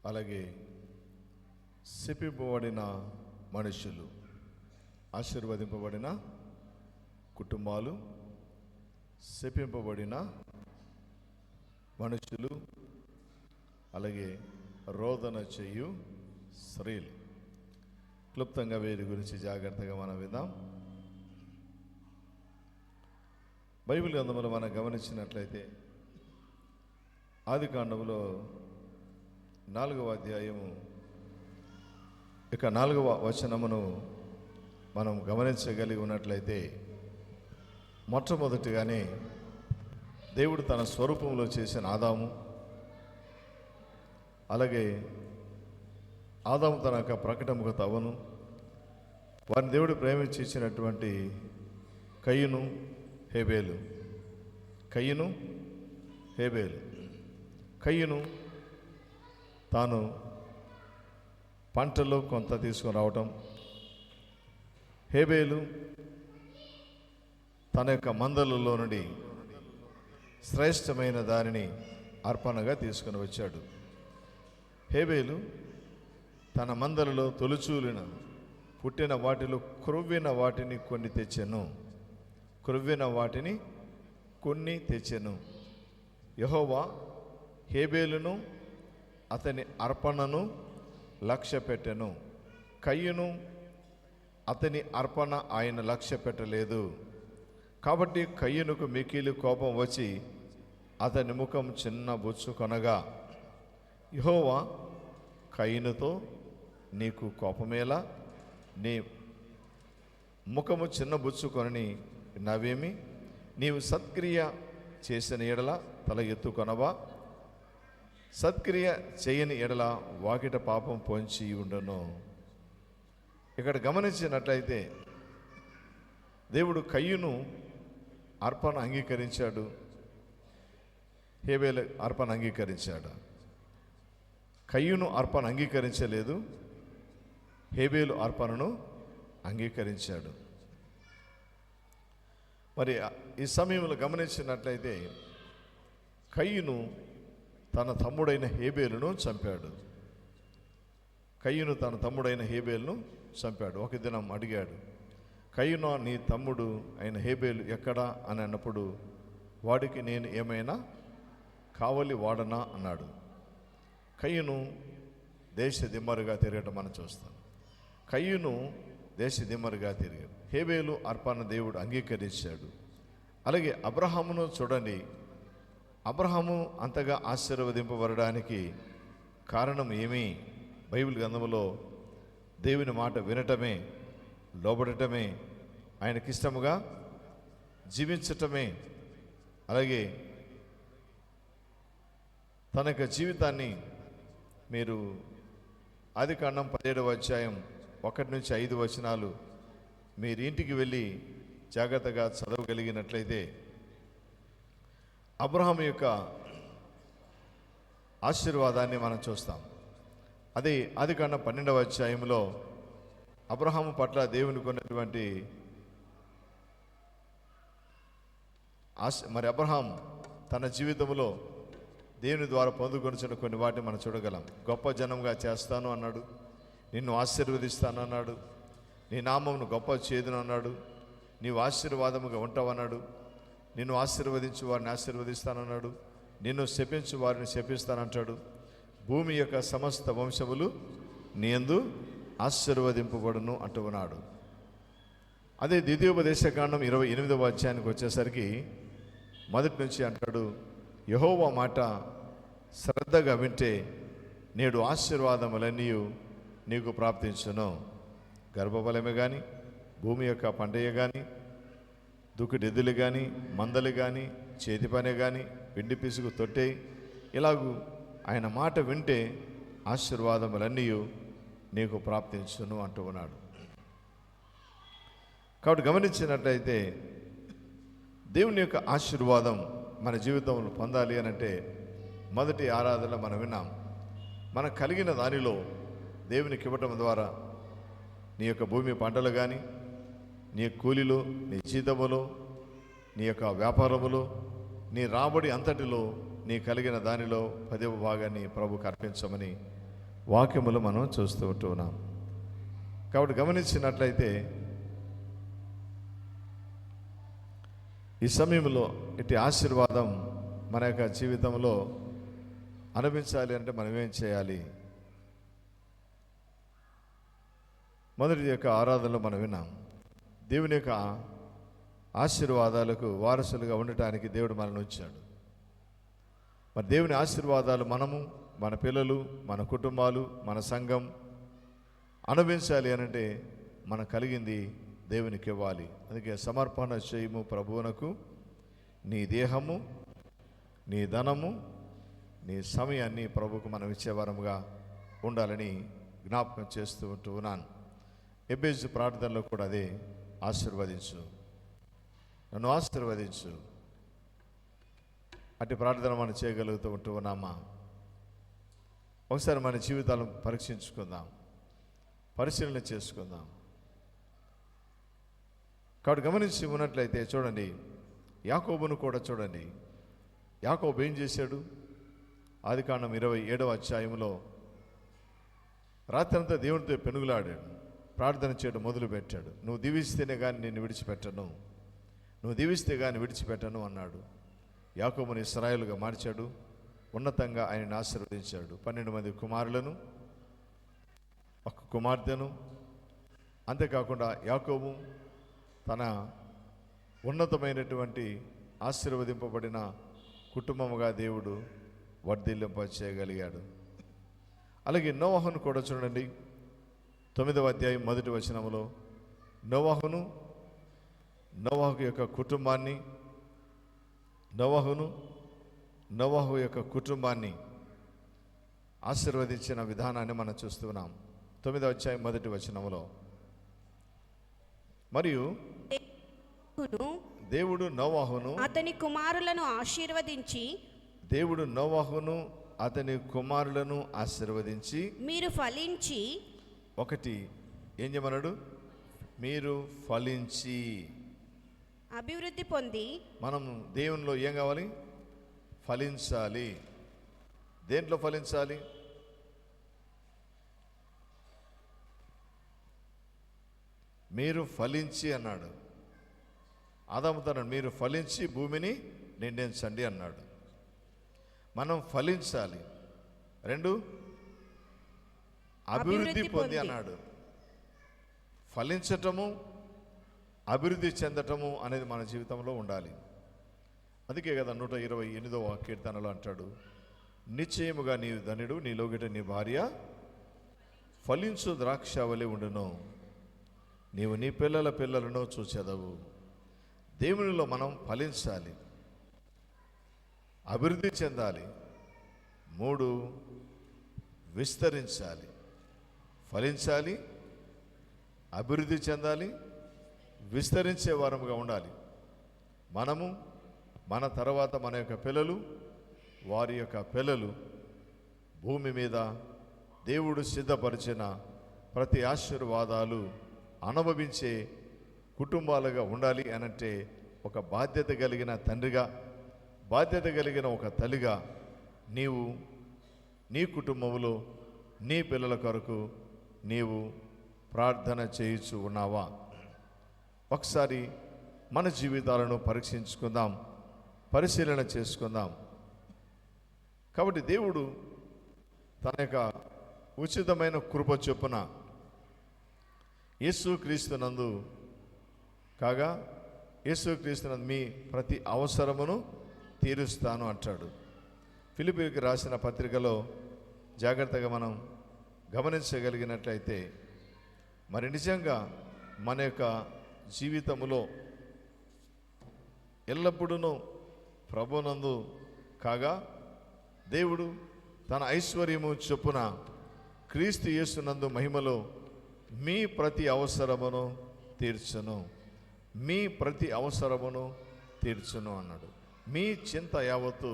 అలాగే శపింపబడిన మనుషులు, ఆశీర్వదింపబడిన కుటుంబాలు, శపింపబడిన మనుషులు, అలాగే రోదన చేయు స్త్రీలు. క్లుప్తంగా వీరి గురించి జాగ్రత్తగా మనం విందాం. బైబిల్ గ్రంథంలో మనం గమనించినట్లయితే ఆదికాండములో 4వ అధ్యాయము ఇక 4వ వచనమును మనం గమనించగలిగి ఉన్నట్లయితే, మొట్టమొదటిగానే దేవుడు తన స్వరూపంలో చేసిన ఆదాము, అలాగే ఆదాము తన యొక్క ప్రకటముకు తవ్వను, వారిని దేవుడు ప్రేమించి ఇచ్చినటువంటి కయ్యను హేబేలు. కయ్యను తాను పంటలో కొంత తీసుకొని రావటం, హేబేలు తన యొక్క మందలలో నుండి శ్రేష్టమైన దానిని అర్పణగా తీసుకొని వచ్చాడు. హేబేలు తన మందలలో తొలుచూలిన పుట్టిన వాటిలో క్రొవ్విన వాటిని కొన్ని తెచ్చెను. యెహోవా హేబేలును అతని అర్పణను లక్ష్య పెట్టెను. కయ్యను అతని అర్పణ ఆయన లక్ష్య పెట్టలేదు. కాబట్టి కయ్యనుకు మిక్కిలి కోపం వచ్చి అతని ముఖం చిన్నబుచ్చుకొనగా, యెహోవా కయ్యనుతో, నీకు కోపమేలా? నీ ముఖము చిన్నబుచ్చుకొని నవేమి? నీవు సత్క్రియ చేసిన ఎడల తల ఎత్తుకొనవా? సత్క్రియ చేయని ఎడల వాకిట పాపం పొంచి ఉండను. ఇక్కడ గమనించినట్లయితే దేవుడు కయ్యను అర్పణ అంగీకరించాడు, హేబేలు అర్పణ అంగీకరించాడు. కయ్యను అర్పణ అంగీకరించలేదు, హేబేలు అర్పణను అంగీకరించాడు. మరి ఈ సమయంలో గమనించినట్లయితే కయ్యను తన తమ్ముడైన హేబేలును చంపాడు. ఒక దినం అడిగాడు, కయ్యను నీ తమ్ముడు అయిన హేబేలు ఎక్కడా అని అన్నప్పుడు, వాడికి నేను ఏమైనా కావలి వాడనా అన్నాడు. కయ్యను దేశ దిమ్మరుగా తిరగటం మనం చూస్తాం. తిరిగాడు. హేబేలు అర్పణ దేవుడు అంగీకరించాడు. అలాగే అబ్రహామును చూడండి. అబ్రహాము అంతగా ఆశీర్వదింపబడడానికి కారణం ఏమి? బైబిల్ గ్రంథంలో దేవుని మాట వినటమే, లోబడటమే, ఆయనకిష్టముగా జీవించటమే, అలాగే తన యొక్క జీవితాన్ని మీరు ఆదికాండం 17వ అధ్యాయం 1 నుంచి 5 వచనాలు మీరు ఇంటికి వెళ్ళి జాగ్రత్తగా చదవగలిగినట్లయితే అబ్రహాము యొక్క ఆశీర్వాదాన్ని మనం చూస్తాం. అదే ఆదికాండం 12వ అధ్యాయంలో అబ్రహాము పట్ల దేవునికి ఉన్నటువంటి మరి అబ్రహాం తన జీవితంలో దేవుని ద్వారా పొందుకొనిచిన కొన్ని వాటిని మనం చూడగలం. గొప్ప జనంగా చేస్తాను అన్నాడు, నిన్ను ఆశీర్వదిస్తాను అన్నాడు, నీ నామమును గొప్ప చేదును అన్నాడు, నీవు ఆశీర్వాదముగా ఉంటావన్నాడు, నిన్ను ఆశీర్వదించు వారిని ఆశీర్వదిస్తానన్నాడు, నిన్ను శపించు వారిని శపిస్తానంటాడు, భూమి యొక్క సమస్త వంశములు నీ యందు ఆశీర్వదింపబడును అంటూ ఉన్నాడు. అదే ద్వితీయోపదేశకాండం 28వ అధ్యాయానికి వచ్చేసరికి మొదటి నుంచి అంటాడు, యెహోవా మాట శ్రద్ధగా వింటే నేడు ఆశీర్వాదములన్నీ నీకు ప్రాప్తించును. గర్భఫలమే కానీ, భూమి యొక్క పంటయే కానీ, దుక్కుడెద్దులు కానీ, మందలు కానీ, చేతి పనే కానీ, పిండి పిసుగు తొట్టే, ఇలాగూ ఆయన మాట వింటే ఆశీర్వాదములన్నీ నీకు ప్రాప్తించును అంటూ ఉన్నాడు. కాబట్టి గమనించినట్లయితే దేవుని యొక్క ఆశీర్వాదం మన జీవితంలో పొందాలి అని అంటే మొదటి ఆరాధనలో మనం విన్నాం, మనకు కలిగిన దానిలో దేవునికి ఇవ్వటం ద్వారా నీ యొక్క భూమి పంటలు కానీ, నీ కూలీలు, నీ జీతములు, నీ యొక్క వ్యాపారములు, నీ రాబడి అంతటిలో నీ కలిగిన దానిలో 10వ భాగాన్ని ప్రభుకు అర్పించమని వాక్యములు మనం చూస్తూ ఉంటున్నాం. కాబట్టి గమనించినట్లయితే ఈ సమయంలో ఇటు ఆశీర్వాదం మన యొక్క జీవితంలో అనుభవించాలి అంటే మనం ఏం చేయాలి? మొదటి యొక్క ఆరాధనలో మనం విన్నాం, దేవుని యొక్క ఆశీర్వాదాలకు వారసులుగా ఉండటానికి దేవుడు మనల్ని ఉంచాడు. మరి దేవుని ఆశీర్వాదాలు మనము, మన పిల్లలు, మన కుటుంబాలు, మన సంఘం అనుభవించాలి అనంటే మనకు కలిగింది దేవునికి ఇవ్వాలి. అందుకే సమర్పణ చేయము ప్రభువునకు నీ దేహము, నీ ధనము, నీ సమయాన్ని ప్రభువుకు మనం ఇచ్చేవారముగా ఉండాలని జ్ఞాపకం చేస్తూ ఉంటూ ఉన్నాను. ఎబేజు ప్రార్థనలో కూడా అదే, ఆశీర్వదించు, నన్ను ఆశీర్వదించు. అట్టి ప్రార్థన మనం చేయగలుగుతూ ఉంటూ ఉన్నామా? ఒకసారి మన జీవితాలను పరీక్షించుకుందాం, పరిశీలన చేసుకుందాం. కాబట్టి గమనించి ఉన్నట్లయితే చూడండి, యాకోబును కూడా చూడండి. యాకోబు ఏం చేశాడు? ఆదికాండం 27వ అధ్యాయంలో రాత్రంతా దేవునితో పెనుగులాడాడు, ప్రార్థన చేయడం మొదలుపెట్టాడు. నువ్వు దీవిస్తేనే కానీ నిన్ను విడిచిపెట్టను, నువ్వు దీవిస్తే కానీ విడిచిపెట్టను అన్నాడు. యాకోబుని ఇశ్రాయేలుగా మార్చాడు, ఉన్నతంగా ఆయనను ఆశీర్వదించాడు. 12 మంది కుమారులను, ఒక కుమార్తెను. అంతేకాకుండా యాకోబు తన ఉన్నతమైనటువంటి ఆశీర్వదింపబడిన కుటుంబముగా దేవుడు వర్ధిల్లింప చేయగలిగాడు. అలాగే నోవహును కూడా చూడండి, 9వ అధ్యాయం 1వ వచనములో నోవహు యొక్క కుటుంబాన్ని, నోవహు యొక్క కుటుంబాన్ని ఆశీర్వదించిన విధానాన్ని మనం చూస్తున్నాం 9వ అధ్యాయం 1వ వచనములో. మరియు దేవుడు నోవహును అతని కుమారులను ఆశీర్వదించి, దేవుడు నోవహును అతని కుమారులను ఆశీర్వదించి, మీరు ఫలించి, ఒకటి ఏం చేయమన్నాడు? మీరు ఫలించి అభివృద్ధి పొంది. మనం దేవునిలో ఏం కావాలి? ఫలించాలి. దేంట్లో ఫలించాలి? మీరు ఫలించి అన్నాడు. ఆదాముతో మీరు ఫలించి భూమిని నిండించండి అన్నాడు. మనం ఫలించాలి. 2 అభివృద్ధి పొంది అన్నాడు. ఫలించటము, అభివృద్ధి చెందటము అనేది మన జీవితంలో ఉండాలి. అందుకే కదా 128వ కీర్తనలో అంటాడు, నిశ్చయముగా నీవు ధనుడు, నీ లోగిట నీ భార్య ఫలించు ద్రాక్షవలె ఉండును, నీవు నీ పిల్లల పిల్లలను చూచెదవు. దేవునిలో మనం ఫలించాలి, అభివృద్ధి చెందాలి. 3 విస్తరించాలి. ఫలించాలి, అభివృద్ధి చెందాలి, విస్తరించే వారముగా ఉండాలి. మనము, మన తర్వాత మన యొక్క పిల్లలు, వారి యొక్క పిల్లలు భూమి మీద దేవుడు సిద్ధపరిచిన ప్రతి ఆశీర్వాదాలు అనుభవించే కుటుంబాలుగా ఉండాలి అనంటే, ఒక బాధ్యత కలిగిన తండ్రిగా, బాధ్యత కలిగిన ఒక తల్లిగా నీవు నీ కుటుంబంలో నీ పిల్లల కొరకు నీవు ప్రార్థన చేయించు ఉన్నావా? ఒకసారి మన జీవితాలను పరీక్షించుకుందాం, పరిశీలన చేసుకుందాం. కాబట్టి దేవుడు తన యొక్క ఉచితమైన కృప చొప్పున యేసుక్రీస్తునందు కాగా, యేసుక్రీస్తునందు మీ ప్రతి అవసరమును తీరుస్తాను అంటాడు. ఫిలిప్పీయులకు రాసిన పత్రికలో జాగ్రత్తగా మనం గమనించగలిగినట్లయితే, మరి నిజంగా మన యొక్క జీవితములో ఎల్లప్పుడూ ప్రభునందు కాగా, దేవుడు తన ఐశ్వర్యము చొప్పున క్రీస్తు యేసునందు మహిమలో మీ ప్రతి అవసరమును తీర్చును, మీ ప్రతి అవసరమును తీర్చును అన్నాడు. మీ చింత యావత్తు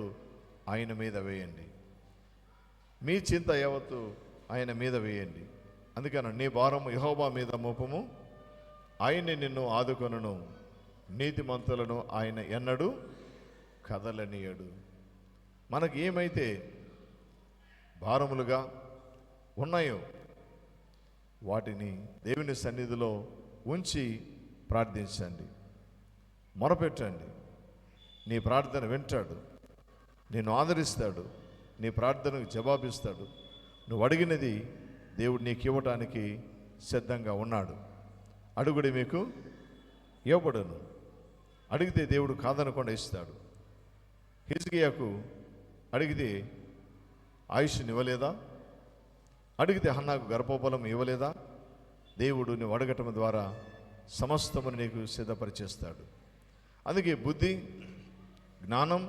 ఆయన మీద వేయండి, మీ చింత యావత్తు ఆయన మీద వేయండి. అందుకని నీ భారము యెహోవా మీద మోపము, ఆయన్ని నిన్ను ఆదుకొనును, నీతిమంతులను ఆయన ఎన్నడూ కదలనీయడు. మనకి ఏమైతే భారములుగా ఉన్నాయో వాటిని దేవుని సన్నిధిలో ఉంచి ప్రార్థించండి, మొరపెట్టండి. నీ ప్రార్థన వింటాడు, నిన్ను ఆదరిస్తాడు, నీ ప్రార్థనకు జవాబిస్తాడు. నువ్వు అడిగినది దేవుడు నీకు ఇవ్వటానికి సిద్ధంగా ఉన్నాడు. అడుగుడి మీకు ఇవ్వబడును. అడిగితే దేవుడు కాదనకుండా ఇస్తాడు. హిజ్కియాకు అడిగితే ఆయుష్ని ఇవ్వలేదా? అడిగితే హన్నాకు గర్భఫలం ఇవ్వలేదా? దేవుడు నువ్వు అడగటం ద్వారా సమస్తమును నీకు సిద్ధపరిచేస్తాడు. అందుకే బుద్ధి, జ్ఞానం,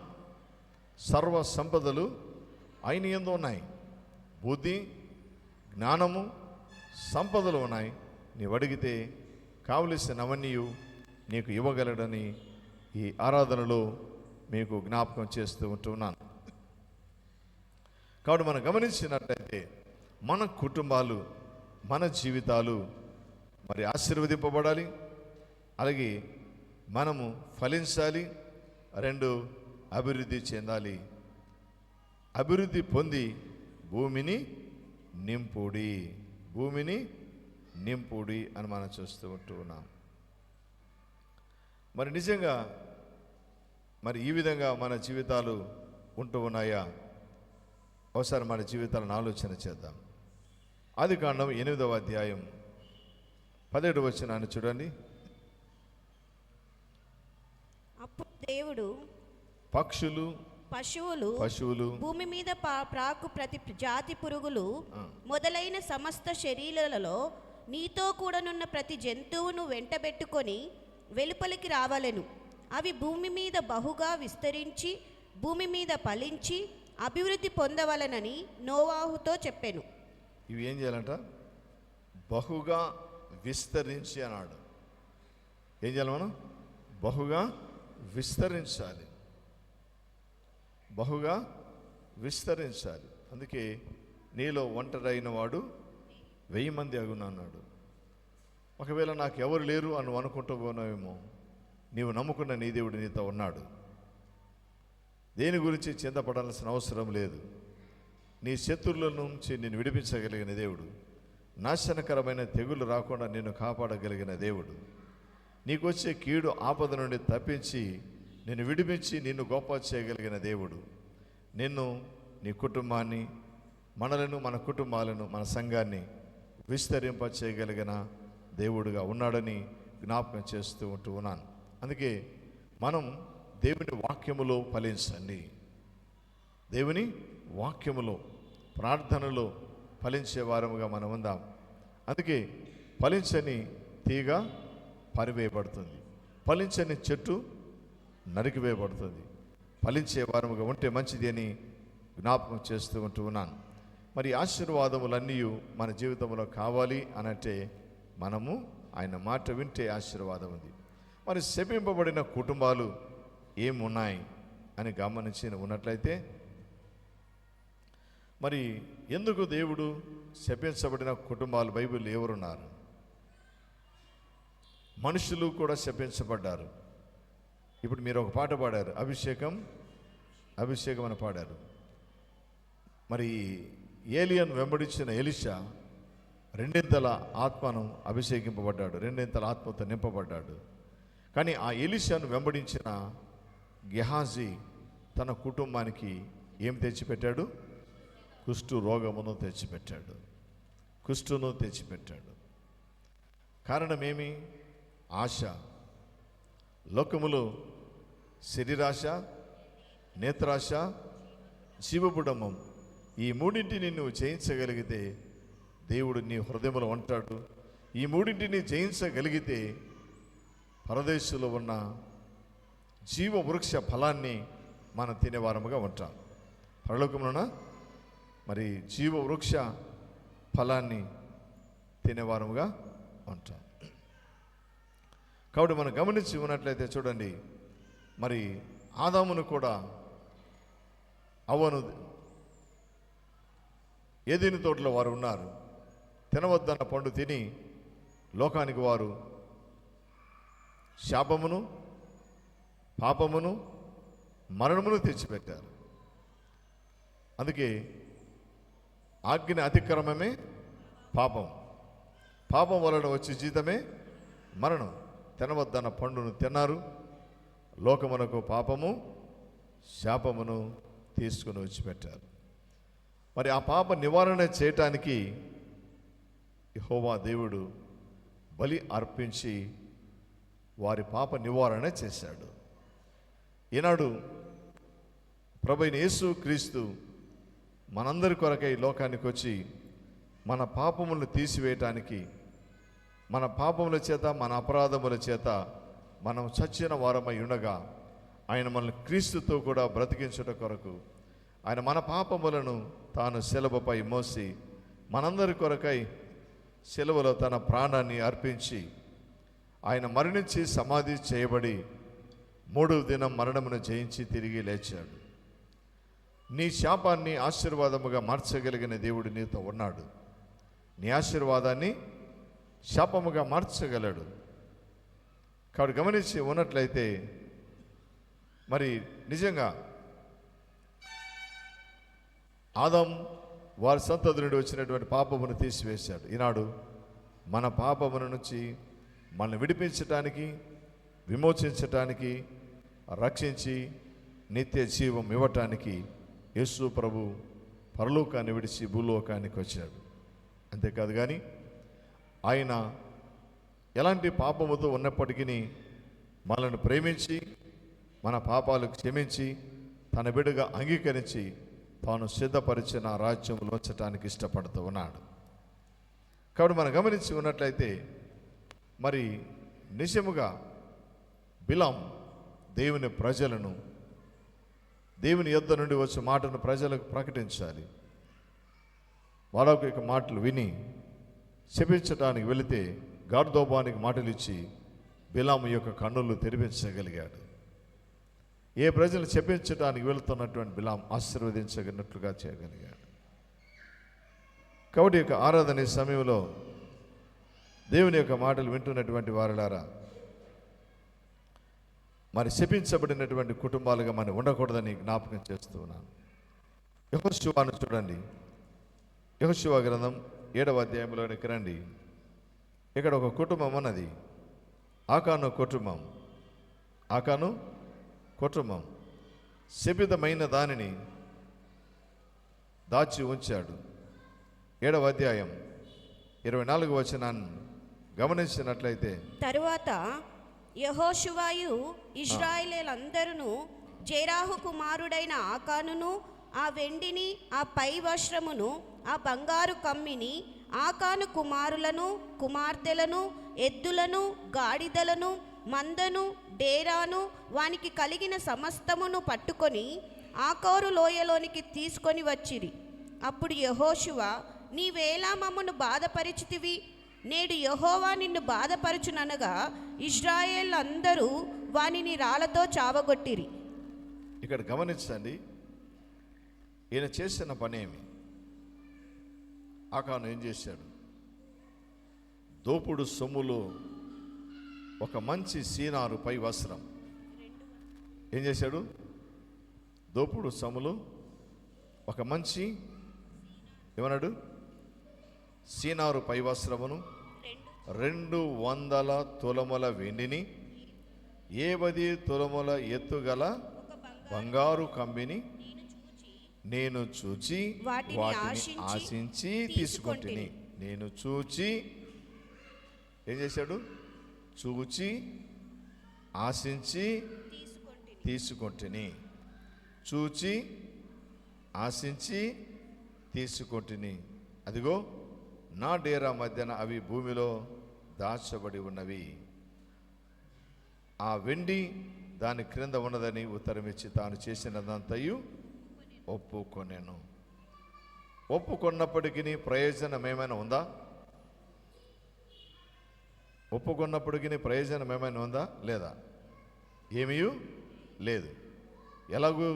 సర్వ సంపదలు ఆయన యందు ఉన్నాయి. బుద్ధి, జ్ఞానము, సంపదలు ఉన్నాయి. నీవు అడిగితే కావలసినవన్నీ నీకు ఇవ్వగలడని ఈ ఆరాధనలో మీకు జ్ఞాపకం చేస్తూ ఉంటున్నాను. కాబట్టి మనం గమనించినట్లయితే మన కుటుంబాలు, మన జీవితాలు మరి ఆశీర్వదింపబడాలి. అలాగే మనము ఫలించాలి. రెండు, అభివృద్ధి చెందాలి. అభివృద్ధి పొంది భూమిని నింపుడి, భూమిని నింపుడి అని మనం చూస్తూ ఉంటున్నాం. మరి నిజంగా మరి ఈ విధంగా మన జీవితాలు ఉంటూ ఉన్నాయా? ఒకసారి మన జీవితాలను ఆలోచన చేద్దాం. ఆదికాండం 8వ అధ్యాయం 17వ వచనాన్ని చూడండి. అప్పుడు దేవుడు పక్షులు, పశువులు, భూమి మీద ప్రాకు ప్రతి జాతి పురుగులు మొదలైన సమస్త శరీరాలలో నీతో కూడానున్న ప్రతి జంతువును వెంటబెట్టుకొని వెలుపలికి రావలెను. అవి భూమి మీద బహుగా విస్తరించి భూమి మీద ఫలించి అభివృద్ధి పొందవలనని నోవాహుతో చెప్పెను. ఇవి ఏం చేయాలంట? బహుగా విస్తరించి అన్నాడు. ఏం చేయాలి మనం? బహుగా విస్తరించాలి, బహుగా విస్తరించాలి. అందుకే నీలో ఒంటరైన వాడు 1000 మంది అగును అన్నాడు. ఒకవేళ నాకు ఎవరు లేరు అని అనుకుంటూ పోనావేమో, నీవు నమ్ముకున్న నీ దేవుడు నీతో ఉన్నాడు. దేని గురించి చింతపడాల్సిన అవసరం లేదు. నీ శత్రువుల నుంచి నిన్ను విడిపించగలిగిన దేవుడు, నాశనకరమైన తెగులు రాకుండా నిన్ను కాపాడగలిగిన దేవుడు, నీకు వచ్చే కీడు ఆపద నుండి తప్పించి నిన్ను విడిపించి నిన్ను గొప్ప చేయగలిగిన దేవుడు, నిన్ను, నీ కుటుంబాన్ని, మనలను, మన కుటుంబాలను, మన సంఘాన్ని విస్తరింప చేయగలిగిన దేవుడుగా ఉన్నాడని జ్ఞాపకం చేస్తూ ఉన్నాను. అందుకే మనం దేవుని వాక్యములో ఫలించండి. దేవుని వాక్యములో, ప్రార్థనలో ఫలించే వారముగా మనం ఉందాం. అందుకే ఫలించని తీగ పరివేయబడుతుంది, ఫలించని చెట్టు నరికివేయబడుతుంది. ఫలించే వారముగా ఉంటే మంచిది అని జ్ఞాపకం చేస్తూ ఉన్నాను. మరి ఆశీర్వాదములన్నీ మన జీవితంలో కావాలి అనంటే మనము ఆయన మాట వింటే ఆశీర్వాదం ఉంది. మరి శపింపబడిన కుటుంబాలు ఏమున్నాయి అని గమనించి ఉన్నట్లయితే, మరి ఎందుకు దేవుడు శపించబడిన కుటుంబాలు బైబిల్ ఎవరున్నారు? మనుషులు కూడా శపించబడ్డారు. ఇప్పుడు మీరు ఒక పాట పాడారు, అభిషేకం అభిషేకం అని పాడారు. మరి ఏలియన్ వెంబడించిన ఎలీషా రెండింతల ఆత్మను అభిషేకింపబడ్డాడు, రెండింతల ఆత్మతో నింపబడ్డాడు. కానీ ఆ ఎలీషాను వెంబడించిన గెహాజీ తన కుటుంబానికి ఏం తెచ్చిపెట్టాడు? కుష్టు రోగమును తెచ్చిపెట్టాడు, కుష్టును తెచ్చిపెట్టాడు. కారణమేమి? ఆశ. లోకములో శరీరాశ, నేత్రాశ, జీవబుడమం, ఈ మూడింటిని నువ్వు జయించగలిగితే దేవుడు నీ హృదయంలో ఉంటాడు. ఈ మూడింటిని జయించగలిగితే పరదేశంలో ఉన్న జీవ వృక్ష ఫలాన్ని మనం తినేవారముగా ఉంటాం. పరలోకమున మరి జీవ వృక్ష ఫలాన్ని తినేవారముగా ఉంటాం. కాబట్టి మనం గమనించి ఉన్నట్లయితే చూడండి, మరి ఆదామును కూడా అవ్వను ఏదెను తోటలో వారు ఉన్నారు. తినవద్దన్న పండు తిని లోకానికి వారు శాపమును, పాపమును, మరణమును తెచ్చిపెట్టారు. అందుకే ఆజ్ఞ అతిక్రమమే పాపం, పాపం వలన వచ్చే జీతమే మరణం. తినవద్దన్న పండును తిన్నారు, లోకమునకు పాపము శాపమును తీసుకుని వచ్చిపెట్టారు. మరి ఆ పాప నివారణ చేయటానికి యెహోవా దేవుడు బలి అర్పించి వారి పాప నివారణ చేశాడు. ఈనాడు ప్రభువైన యేసు క్రీస్తు మనందరి కొరకై ఈ లోకానికి వచ్చి మన పాపములను తీసివేయటానికి, మన పాపముల చేత, మన అపరాధముల చేత మనం చచ్చిన వారమై ఉండగా ఆయన మనల్ని క్రీస్తుతో కూడా బ్రతికించుట కొరకు ఆయన మన పాపములను తాను శిలువపై మోసి మనందరి కొరకై శిలువలో తన ప్రాణాన్ని అర్పించి ఆయన మరణించి సమాధి చేయబడి మూడవ దినం మరణమును జయించి తిరిగి లేచాడు. నీ శాపాన్ని ఆశీర్వాదముగా మార్చగలిగిన దేవుడు నీతో ఉన్నాడు. నీ ఆశీర్వాదాన్ని శాపముగా మార్చగలడు. కాబట్టి గమనించి ఉన్నట్లయితే మరి నిజంగా ఆదాం వారి సంతతి నుండి వచ్చినటువంటి పాపమును తీసివేశాడు. ఈనాడు మన పాపముల నుంచి మనల్ని విడిపించటానికి, విమోచించటానికి, రక్షించి నిత్య జీవం ఇవ్వటానికి యేసు ప్రభు పరలోకాన్ని విడిచి భూలోకానికి వచ్చాడు. అంతేకాదు కానీ ఆయన ఎలాంటి పాపముతో ఉన్నప్పటికీ మనల్ని ప్రేమించి మన పాపాలు క్షమించి తన బిడ్డగా అంగీకరించి తాను సిద్ధపరిచిన రాజ్యంలో వచ్చటానికి ఇష్టపడుతూ ఉన్నాడు. కాబట్టి మనం గమనించి ఉన్నట్లయితే మరి నిజముగా బిలాం దేవుని ప్రజలను, దేవుని యొద్ద నుండి వచ్చే మాటను ప్రజలకు ప్రకటించాలి. మరొక మాటలు విని శపించటానికి వెళితే గార్దోబానికి మాటలు ఇచ్చి బిలాము యొక్క కన్నులు తెరిపించగలిగాడు. ఏ ప్రజలు చెప్పించడానికి వెళుతున్నటువంటి బిలాం ఆశీర్వదించగలిగినట్లుగా చేయగలిగాడు. కాబట్టి యొక్క ఆరాధన సమయంలో దేవుని యొక్క మాటలు వింటున్నటువంటి వారులారా, మరి శపించబడినటువంటి కుటుంబాలుగా మనం ఉండకూడదని జ్ఞాపకం చేస్తూ ఉన్నాను. యెహోషువను చూడండి. యెహోషువ గ్రంథం 7వ అధ్యాయంలోనికి రండి. ఇక్కడ ఒక కుటుంబం ఉన్నది, ఆకాను కుటుంబం. ఆకాను కుటుంబం శపితమైన దానిని దాచి ఉంచాడు. 7వ అధ్యాయం 24వ వచనాన్ని గమనించినట్లయితే, తరువాత యెహోషువయు ఇశ్రాయేలీయులందరూ జెరాహు కుమారుడైన ఆకానును, ఆ వెండిని, ఆ పై వస్త్రమును, ఆ బంగారు కమ్మిని, ఆకాను కుమారులను, కుమార్తెలను, ఎద్దులను, గాడిదలను, మందను, డేరాను, వానికి కలిగిన సమస్తమును పట్టుకొని ఆకోరు లోయలోనికి తీసుకొని వచ్చిరి. అప్పుడు యెహోషువ, నీవేలా మమ్మను బాధపరిచితివి? నేడు యెహోవా నిన్ను బాధపరచుననగా ఇశ్రాయేల్ అందరూ వానిని రాళ్లతో చావగొట్టిరి. ఇక్కడ గమనించండి, ఈయన చేసిన పనేమి? ఆకాను ఏం చేశాడు? దోపుడు సొమ్ములో ఒక మంచి సీనారు పై వస్త్రం ఏం చేశాడు? దోపుడు సొమ్ములు ఒక మంచి ఏమన్నాడు? సీనారు పై వస్త్రమును, 200 తులముల వెండిని, 70 తులముల ఎత్తుగల బంగారు కమ్మిని నేను చూచి వాటిని ఆశించి తీసుకుంటుని. నేను చూచి ఏం చేశాడు? చూచి ఆశించి తీసుకుంటుని. చూచి ఆశించి తీసుకుంటుని. అదిగో నా డేరా మధ్యన అవి భూమిలో దాచబడి ఉన్నవి. ఆ వెండి దాని క్రింద ఉన్నదని ఉత్తరమిచ్చి తాను చేసినదంతయు ఒప్పుకొనెను. ఒప్పుకున్నప్పటికీ ప్రయోజనం ఏమైనా ఉందా? ఒప్పుకున్నప్పటికీ ప్రయోజనం ఏమైనా ఉందా? లేదా? ఏమీ లేదు. ఎలాగూ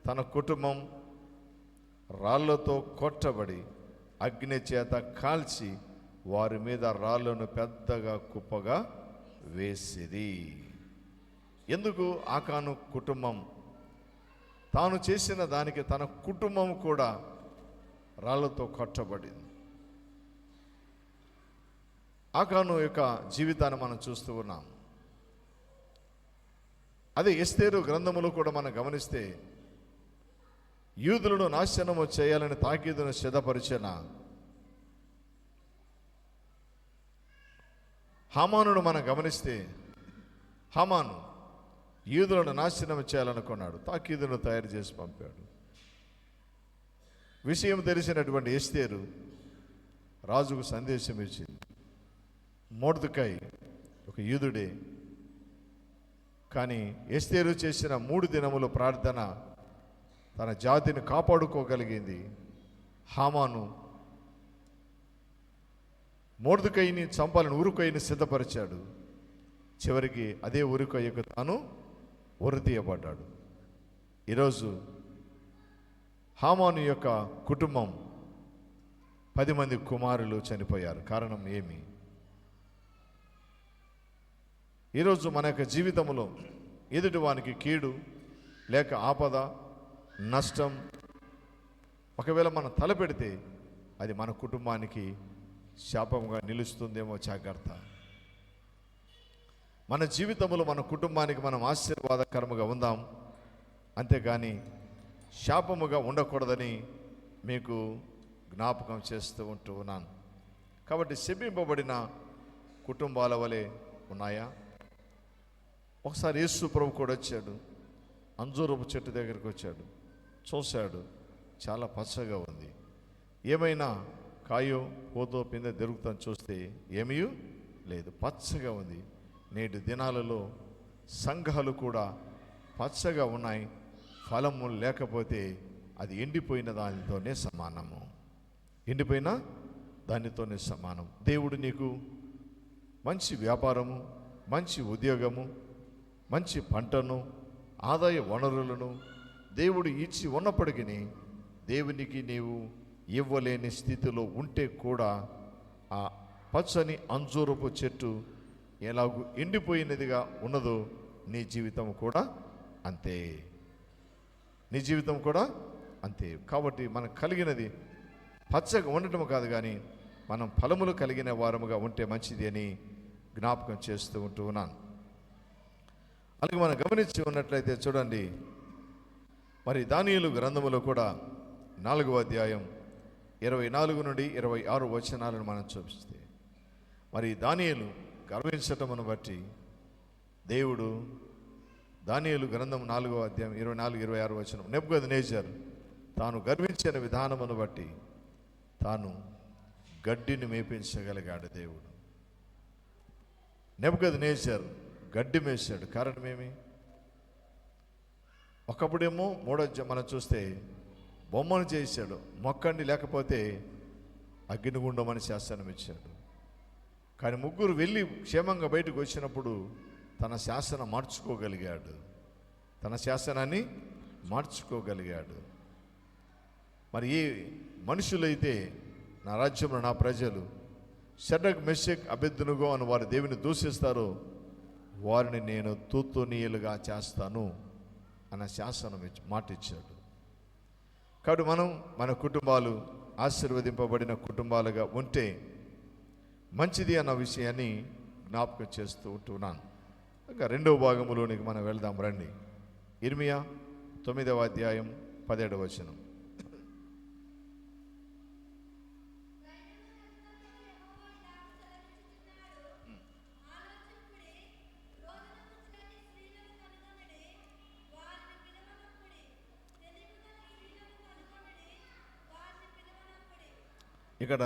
తన కుటుంబం రాళ్లతో కొట్టబడి అగ్ని చేత కాల్చి వారి మీద రాళ్లను పెద్దగా కుప్పగా వేసిది. ఎందుకు? ఆకాను కుటుంబం తాను చేసిన దానికి తన కుటుంబం కూడా రాళ్లతో కొట్టబడింది. ఆకాను యొక్క జీవితాన్ని మనం చూస్తూ ఉన్నాం. అదే ఎస్తేరు గ్రంథములో కూడా మనం గమనిస్తే యూదులను నాశనము చేయాలని తాకీదును సిద్ధపరిచిన హామానును మనం గమనిస్తే హామాను యూదులను నాశనం చేయాలనుకున్నాడు, తాకీదును తయారు చేసి పంపాడు. విషయం తెలిసినటువంటి ఎస్తేరు రాజుకు సందేశం ఇచ్చింది. మొర్దెకై ఒక యూదుడే, కానీ ఎస్తేరు చేసిన 3 దినముల ప్రార్థన తన జాతిని కాపాడుకోగలిగింది. హామాను మొర్దెకైని చంపాలని ఉరుకైని సిద్ధపరిచాడు. చివరికి అదే ఉరుకయ్యకు తాను ఉరితీయబడ్డాడు. ఈరోజు హామాను యొక్క కుటుంబం 10 మంది కుమారులు చనిపోయారు. కారణం ఏమి? ఈరోజు మన యొక్క జీవితంలో ఎదుటి వానికి కీడు లేక ఆపద, నష్టం ఒకవేళ మనం తలపెడితే అది మన కుటుంబానికి శాపంగా నిలుస్తుందేమో జాగ్రత్త. మన జీవితంలో మన కుటుంబానికి మనం ఆశీర్వాదకరముగా ఉందాం, అంతేగాని శాపముగా ఉండకూడదని మీకు జ్ఞాపకం చేస్తూ ఉన్నాను. కాబట్టి శపింపబడిన కుటుంబాల వలె ఉన్నాయా? ఒకసారి యేసు ప్రభు కూడా వచ్చాడు, అంజూరపు చెట్టు దగ్గరికి వచ్చాడు, చూశాడు, చాలా పచ్చగా ఉంది. ఏమైనా కాయో పోతో పిందె దొరుకుతాను చూస్తే ఏమీ లేదు, పచ్చగా ఉంది. నేటి దినాలలో సంఘాలు కూడా పచ్చగా ఉన్నాయి, ఫలము లేకపోతే అది ఎండిపోయిన దానితోనే సమానము. ఎండిపోయిన దానితోనే సమానం. దేవుడు నీకు మంచి వ్యాపారము, మంచి ఉద్యోగము, మంచి పంటను, ఆదాయ వనరులను దేవుడు ఇచ్చి ఉన్నప్పటికీ దేవునికి నీవు ఇవ్వలేని స్థితిలో ఉంటే కూడా ఆ పచ్చని అంజూరపు చెట్టు ఎలాగూ ఎండిపోయినదిగా ఉన్నదో నీ జీవితం కూడా అంతే. నీ జీవితం కూడా అంతే. కాబట్టి మనకు కలిగినది పచ్చగా ఉండటం కాదు, కానీ మనం ఫలములు కలిగిన వారముగా ఉంటే మంచిది అని జ్ఞాపకం చేస్తూ ఉన్నాను. అలాగే మనం గమనించి ఉన్నట్లయితే చూడండి, మరి దానియేలు గ్రంథములో కూడా 4వ అధ్యాయం 24 నుండి 26 వచనాలను మనం చూపిస్తే, మరి దానియేలు గర్వించటమును బట్టి దేవుడు దానియేలు గ్రంథం 4వ అధ్యాయం 24-26 వచనం, నెబుకద్నెజరు తాను గర్వించిన విధానమును బట్టి తాను గడ్డిని మేపించగలిగాడు. దేవుడు నెబుకద్నెజరు గడ్డి మేసాడు. కారణమేమి? ఒకప్పుడేమో మనం చూస్తే బొమ్మను చేశాడు, మొక్కండి లేకపోతే అగ్నిగుండమని శాసనం ఇచ్చాడు. కానీ ముగ్గురు వెళ్ళి క్షేమంగా బయటకు వచ్చినప్పుడు తన శాసనం మార్చుకోగలిగాడు, తన శాసనాన్ని మార్చుకోగలిగాడు. మరి ఏ మనుషులైతే నా రాజ్యంలో నా ప్రజలు షడ్రక్ మెషక్ అబేద్నెగో అని వారు దేవుని దూషిస్తారో వారిని నేను తూతునీయులుగా చేస్తాను అన్న శాసనం మాట ఇచ్చాడు. కాబట్టి మనం మన కుటుంబాలు ఆశీర్వదింపబడిన కుటుంబాలుగా ఉంటే మంచిది అన్న విషయాన్ని జ్ఞాపకం చేస్తూ ఉంటున్నాను. ఇంకా 2వ భాగంలోనికి మనం వెళ్దాం రండి. ఇర్మియా 9వ అధ్యాయం 17వ వచనం. ఇక్కడ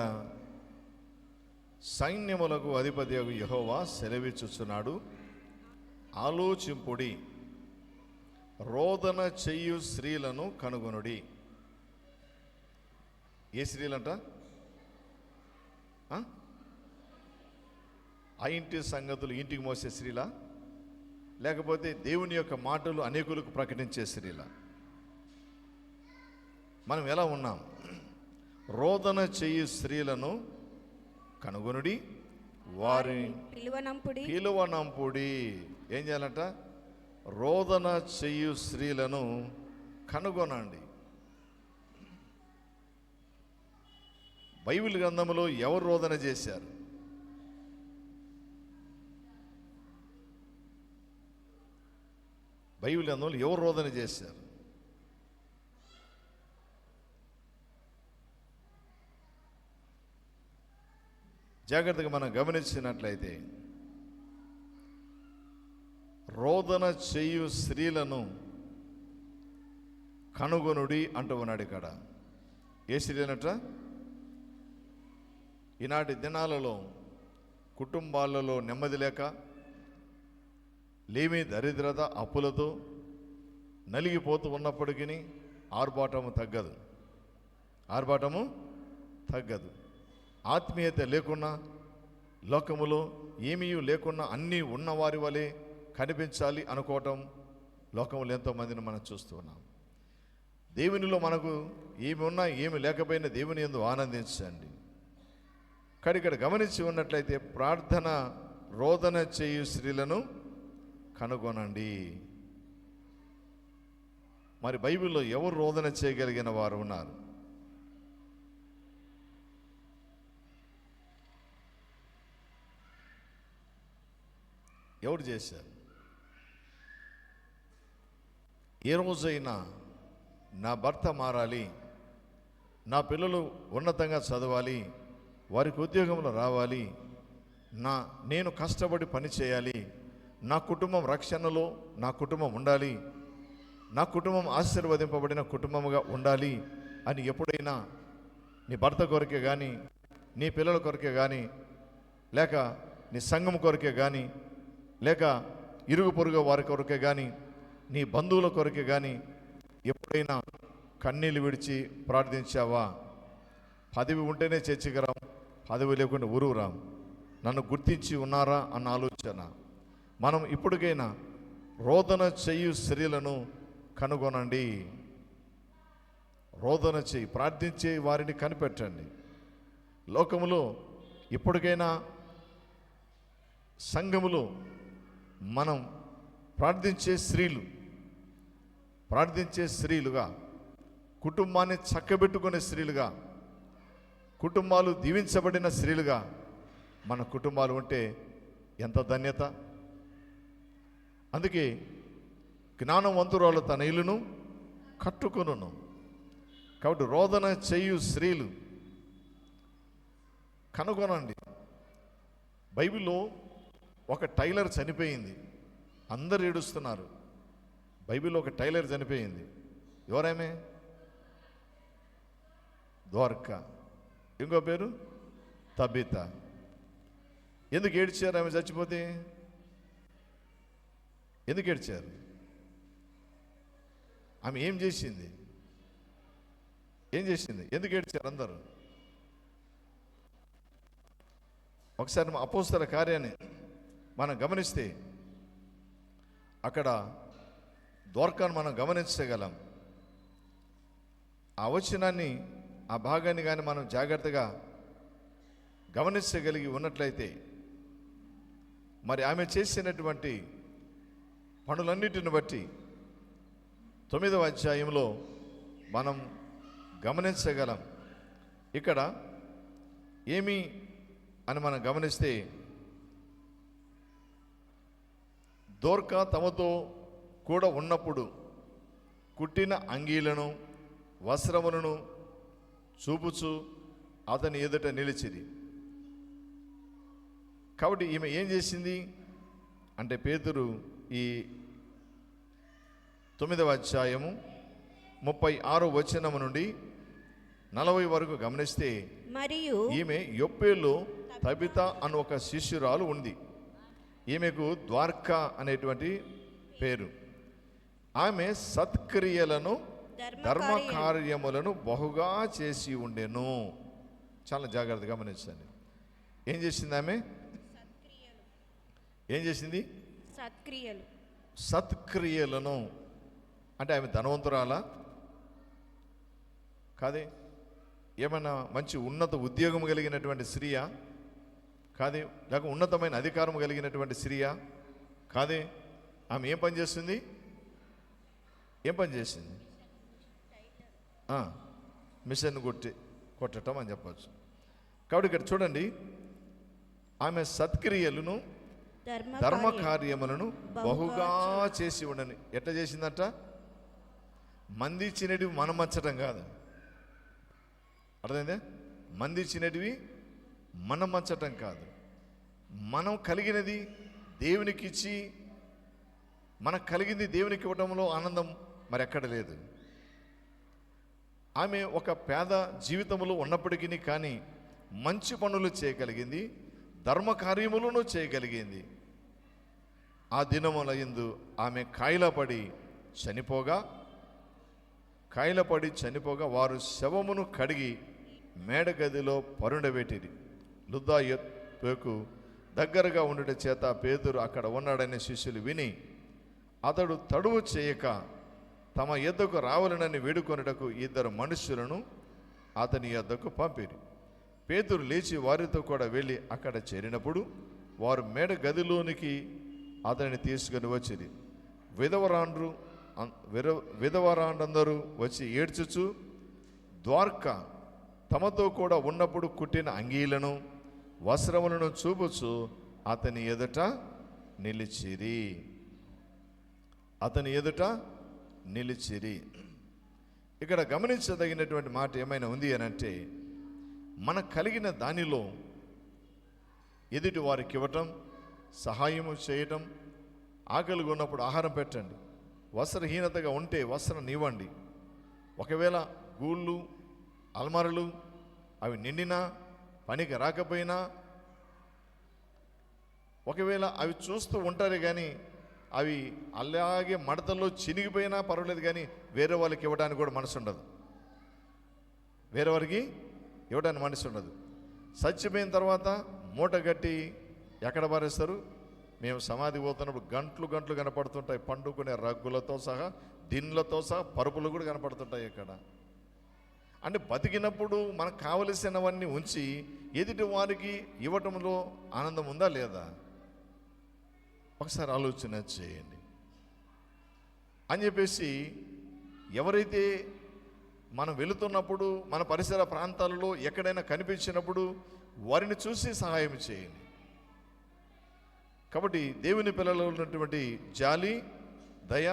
సైన్యములకు అధిపతి యెహోవా సెలవిచ్చుచున్నాడు, ఆలోచింపుడి, రోదన చెయ్యు స్త్రీలను కనుగొనుడి. ఏ స్త్రీలంట? ఆ ఇంటి సంగతులు ఇంటికి మోసే స్త్రీలా, లేకపోతే దేవుని యొక్క మాటలు అనేకులకు ప్రకటించే స్త్రీలా? మనం ఎలా ఉన్నాం? రోదన చెయ్యి స్త్రీలను కనుగొనుడి, వారిని పిలువనంపుడి. ఏం చేయాలంట? రోదన చెయ్యు స్త్రీలను కనుగొనండి. బైబిల్ గ్రంథంలో ఎవరు రోదన చేశారు? బైబిల్ గ్రంథంలో ఎవరు రోదన చేశారు? జాగ్రత్తగా మనం గమనించినట్లయితే రోదన చేయు స్త్రీలను కనుగొనుడి అంటూ ఉన్నాడు ఇక్కడ. ఏ స్త్రీలనట? ఈనాటి దినాలలో కుటుంబాలలో నెమ్మది లేక, లేమి దరిద్రత అప్పులతో నలిగిపోతూ ఉన్నప్పటికీ ఆర్భాటము తగ్గదు. ఆత్మీయత లేకున్నా, లోకములో ఏమీ లేకున్నా అన్నీ ఉన్నవారి వలె కనిపించాలి అనుకోవటం లోకములో ఎంతోమందిని మనం చూస్తూ ఉన్నాం. దేవునిలో మనకు ఏమి ఉన్నా ఏమి లేకపోయినా దేవుని యందు ఆనందించండి. కానీ ఇక్కడ గమనించి ఉన్నట్లయితే ప్రార్థన రోదన చేయు స్త్రీలను కనుగొనండి. మరి బైబిల్లో ఎవరు రోదన చేయగలిగిన వారు ఉన్నారు? ఎవరు చేశారు? ఏ రోజైనా నా భర్త మారాలి, నా పిల్లలు ఉన్నతంగా చదవాలి, వారికి ఉద్యోగంలో రావాలి, నేను కష్టపడి పని చేయాలి, నా కుటుంబం రక్షణలో నా కుటుంబం ఉండాలి, నా కుటుంబం ఆశీర్వదింపబడిన కుటుంబముగా ఉండాలి అని ఎప్పుడైనా నీ భర్త కొరకే కానీ, నీ పిల్లల కొరకే కానీ, లేక నీ సంఘం కొరకే కానీ, లేక ఇరుగు పొరుగు వారి కొరకే కానీ, నీ బంధువుల కొరకే కానీ ఎప్పుడైనా కన్నీళ్ళు విడిచి ప్రార్థించావా? పదవి ఉంటేనే చర్చికి రాం, పదవి లేకుండా ఊరుకు రాం, నన్ను గుర్తించి ఉన్నారా అన్న ఆలోచన. మనం ఇప్పటికైనా రోదన చేయు స్త్రీలను కనుగొనండి. రోదన చేయి, ప్రార్థించే వారిని కనిపెట్టండి. లోకములో ఇప్పటికైనా సంఘములో మనం ప్రార్థించే స్త్రీలుగా, కుటుంబాన్ని చక్కబెట్టుకునే స్త్రీలుగా, కుటుంబాలు దీవించబడిన స్త్రీలుగా మన కుటుంబాలు ఉంటే ఎంత ధన్యత. అందుకే జ్ఞానవంతురాలు తన ఇల్లును కట్టుకొనును. కాబట్టి రోదన చేయు స్త్రీలు కనుగొనండి. బైబిల్లో ఒక టైలర్ చనిపోయింది, అందరు ఏడుస్తున్నారు. బైబిల్లో ఒక టైలర్ చనిపోయింది. ఎవరామె? ద్వారకా. ఇంకో పేరు తబిత. ఎందుకు ఏడ్చారు ఆమె చచ్చిపోతే? ఎందుకు ఏడ్చారు? ఆమె ఏం చేసింది? ఎందుకు ఏడ్చారు అందరూ? ఒకసారి అపోస్తల కార్యాన్ని మనం గమనిస్తే అక్కడ ద్వారకాను మనం గమనించగలం. ఆ వచనాన్ని, ఆ భాగాన్ని కానీ మనం జాగ్రత్తగా గమనించగలిగి ఉన్నట్లయితే మరి ఆమె చేసినటువంటి పనులన్నిటిని బట్టి 9వ అధ్యాయంలో మనం గమనించగలం. ఇక్కడ ఏమి అని మనం గమనిస్తే, దోర్కా తమతో కూడా ఉన్నప్పుడు కుట్టిన అంగీలను వస్త్రములను చూపుచు అతని ఎదుట నిలిచిది. కాబట్టి ఈమె ఏం చేసింది అంటే, పేతురు ఈ 9వ అధ్యాయము 36వ వచనము నుండి 40 వరకు గమనిస్తే, మరియు ఈమె యొప్పేలో తబిత అను ఒక శిష్యురాలు ఉంది. ఈమెకు ద్వారకా అనేటువంటి పేరు. ఆమె సత్క్రియలను ధర్మ కార్యములను బహుగా చేసి ఉండెను. చాలా జాగ్రత్తగా గమనించండి. ఏం చేసింది ఆమె? ఏం చేసింది? సత్క్రియలను. అంటే ఆమె ధనవంతురాలా? కాదే. ఏమైనా మంచి ఉన్నత ఉద్యోగం కలిగినటువంటి స్త్రీయా? కాదే. లేక ఉన్నతమైన అధికారం కలిగినటువంటి స్త్రీయా? కాదే. ఆమె ఏం పని చేస్తుంది? మిషన్ కొట్టటం అని చెప్పచ్చు. కాబట్టి ఇక్కడ చూడండి, ఆమె సత్క్రియలను ధర్మ కార్యములను బహుగా చేసి ఉండని. ఎట్లా చేసిందట? మంది ఇచ్చినటివి మనం మచ్చటం కాదు. అర్థమైందే? మంది ఇచ్చినటివి మనం మచ్చటం కాదు. మనం కలిగినది దేవునికి ఇచ్చి, మనకు కలిగింది దేవునికి ఇవ్వడంలో ఆనందం మరి ఎక్కడ లేదు. ఆమె ఒక పేద జీవితంలో ఉన్నప్పటికీ కానీ మంచి పనులు చేయగలిగింది, ధర్మ కార్యములను చేయగలిగింది. ఆ దినముల యందు ఆమె కాయలపడి చనిపోగా వారు శవమును కడిగి మేడగదిలో పరుండబెట్టిరి. లుద్దా యొప్పకు దగ్గరగా ఉండుట చేత పేతురు అక్కడ ఉన్నాడనే శిష్యులు విని అతడు తడువు చేయక తమ యొద్దకు రావాలనని వేడుకొనుటకు 2 మనుష్యులను అతని యొద్దకు పంపిరి. పేతురు లేచి వారితో కూడా వెళ్ళి అక్కడ చేరినప్పుడు వారు మేడ గదిలోనికి అతనిని తీసుకొని వచ్చిరి. విధవరాండ్రందరూ వచ్చి ఏడ్చుచు ద్వార్క తమతో కూడా ఉన్నప్పుడు కుట్టిన అంగీలను వస్త్రములను చూపుచు అతని ఎదుట నిలిచిరి. ఇక్కడ గమనించదగినటువంటి మాట ఏమైనా ఉంది అని అంటే, మనకు కలిగిన దానిలో ఎదుటి వారికి ఇవ్వటం, సహాయము చేయటం, ఆకలిగా ఉన్నప్పుడు ఆహారం పెట్టండి, వస్త్రహీనతగా ఉంటే వస్త్రం ఇవ్వండి. ఒకవేళ గూళ్ళు అల్మారలు అవి నిండినా పనికి రాకపోయినా, ఒకవేళ అవి చూస్తూ ఉంటారు కానీ అవి అలాగే మడతల్లో చినిగిపోయినా పర్వాలేదు, కానీ వేరే వాళ్ళకి ఇవ్వడానికి కూడా మనసు ఉండదు. చచ్చిపోయిన తర్వాత మూట కట్టి ఎక్కడ పారేస్తారు? మేము సమాధి పోతున్నప్పుడు గంటలు కనపడుతుంటాయి, పండుకునే రగ్గులతో సహా, దిన్లతో సహా, పరుపులు కూడా కనపడుతుంటాయి. ఇక్కడ అంటే బతికినప్పుడు మనకు కావలసినవన్నీ ఉంచి ఎదుటి వారికి ఇవ్వటంలో ఆనందం ఉందా లేదా? ఒకసారి ఆలోచన చేయండి అని చెప్పేసి, ఎవరైతే మనం వెళుతున్నప్పుడు మన పరిసర ప్రాంతాలలో ఎక్కడైనా కనిపించినప్పుడు వారిని చూసి సహాయం చేయండి. కాబట్టి దేవుని పిల్లలు ఉన్నటువంటి జాలి, దయ,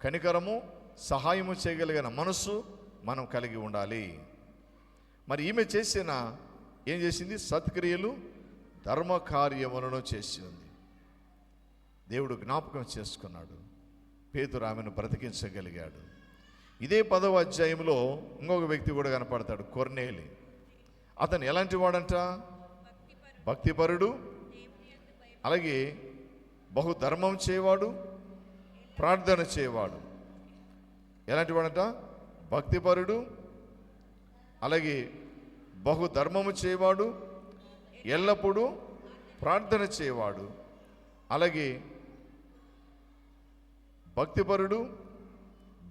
కనికరము, సహాయము చేయగలిగిన మనస్సు మనం కలిగి ఉండాలి. మరి ఈమె ఏం చేసింది? సత్క్రియలు, ధర్మ కార్యములను చేసింది. దేవుడు జ్ఞాపకం చేసుకున్నాడు. పేతురు ఆమెను బ్రతికించగలిగాడు. ఇదే 10వ అధ్యాయంలో ఇంకొక వ్యక్తి కూడా కనపడతాడు, కొర్నేలి. అతను ఎలాంటి వాడంట? భక్తిపరుడు, అలాగే బహుధర్మం చేయవాడు, ప్రార్థన చేయవాడు. ఎలాంటి వాడంట? భక్తిపరుడు, అలాగే బహుధర్మము చేయవాడు, ఎల్లప్పుడూ ప్రార్థన చేయవాడు. అలాగే భక్తిపరుడు,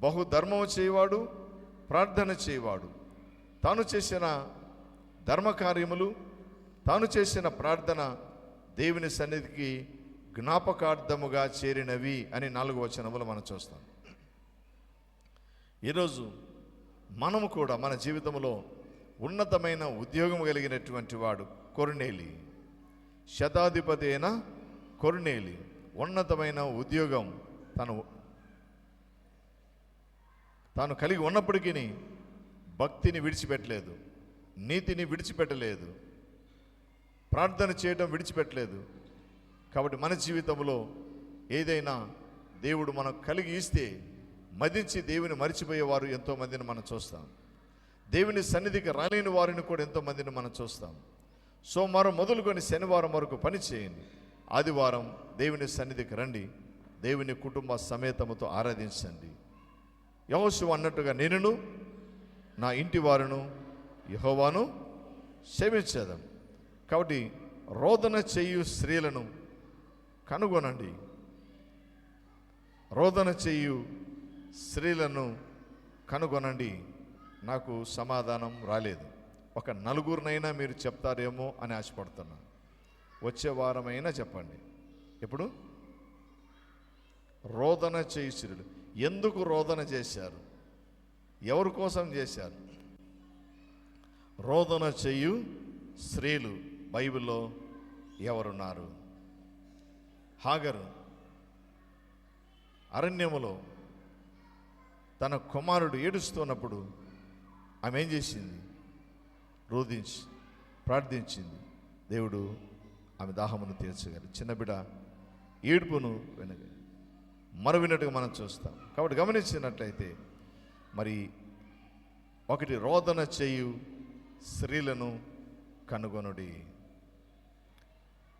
బహుధర్మము చేయవాడు, ప్రార్థన చేయవాడు. తాను చేసిన ధర్మకార్యములు, తాను చేసిన ప్రార్థన దేవుని సన్నిధికి జ్ఞాపకార్థముగా చేరినవి అని 4వ వచనములు మనం చూస్తాం. ఈరోజు మనము కూడా మన జీవితంలో ఉన్నతమైన ఉద్యోగం కలిగినటువంటి వాడు కొర్నేలి. శతాధిపతి అయిన కొర్నేలి ఉన్నతమైన ఉద్యోగం తాను కలిగి ఉన్నప్పటికీ భక్తిని విడిచిపెట్టలేదు, నీతిని విడిచిపెట్టలేదు, ప్రార్థన చేయడం విడిచిపెట్టలేదు. కాబట్టి మన జీవితంలో ఏదైనా దేవుడు మనకు కలిగి ఇస్తే మదించి దేవుని మరిచిపోయేవారు ఎంతోమందిని మనం చూస్తాం. దేవుని సన్నిధికి రాలేని వారిని కూడా ఎంతోమందిని మనం చూస్తాం. సోమవారం మొదలుకొని శనివారం వరకు పని చేయండి, ఆదివారం దేవుని సన్నిధికి రండి, దేవుని కుటుంబ సమేతముతో ఆరాధించండి. యెహోషువ అన్నట్టుగా నేనును నా ఇంటి వారును యెహోవాను సేవించేదం. కాబట్టి రోదన చేయు స్త్రీలను కనుగొనండి. రోదన చేయు స్త్రీలను కనుగొనండి. నాకు సమాధానం రాలేదు. ఒక 4గురినైనా మీరు చెప్తారేమో అని ఆశపడుతున్నా. వచ్చే వారమైనా చెప్పండి. ఎప్పుడు? రోదన చేయు స్త్రీలు. ఎందుకు రోదన చేశారు? ఎవరి కోసం చేశారు? రోదన చేయు స్త్రీలు బైబిల్లో ఎవరున్నారు? హాగరు అరణ్యములో తన కుమారుడు ఏడుస్తున్నప్పుడు ఆమె ఏం చేసింది? రోధించి ప్రార్థించింది. దేవుడు ఆమె దాహమును తీర్చగలరు. చిన్న బిడ్డ ఏడుపును విన్నట్టుగా మనం చూస్తాం. కాబట్టి గమనించినట్లయితే మరి ఒకటి, రోదన చేయు స్త్రీలను కనుగొనుడి.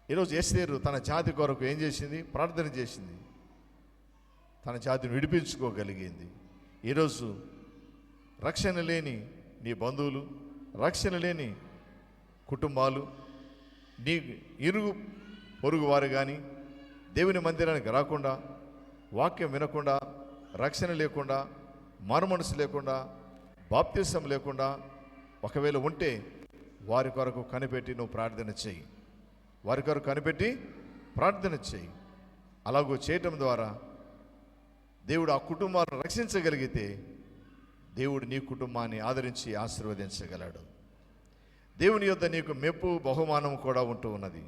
ఈరోజు ఎస్తేరు తన జాతి కొరకు ఏం చేసింది? ప్రార్థన చేసింది. తన జాతిని విడిపించుకోగలిగింది. ఈరోజు రక్షణ లేని నీ బంధువులు, రక్షణ లేని కుటుంబాలు, నీ ఇరుగు పొరుగు వారు కానీ దేవుని మందిరానికి రాకుండా, వాక్యం వినకుండా, రక్షణ లేకుండా, మారుమనసు లేకుండా, బాప్తిసం లేకుండా ఒకవేళ ఉంటే వారి కొరకు కనిపెట్టి నువ్వు ప్రార్థన చేయి. వారి కొరకు కనిపెట్టి ప్రార్థన చేయి. అలాగూ చేయటం ద్వారా దేవుడు ఆ కుటుంబాలను రక్షించగలిగితే దేవుడు నీ కుటుంబాన్ని ఆదరించి ఆశీర్వదించగలడు. దేవుని యొద్ద నీకు మెప్పు బహుమానం కూడా ఉంటూ ఉన్నది.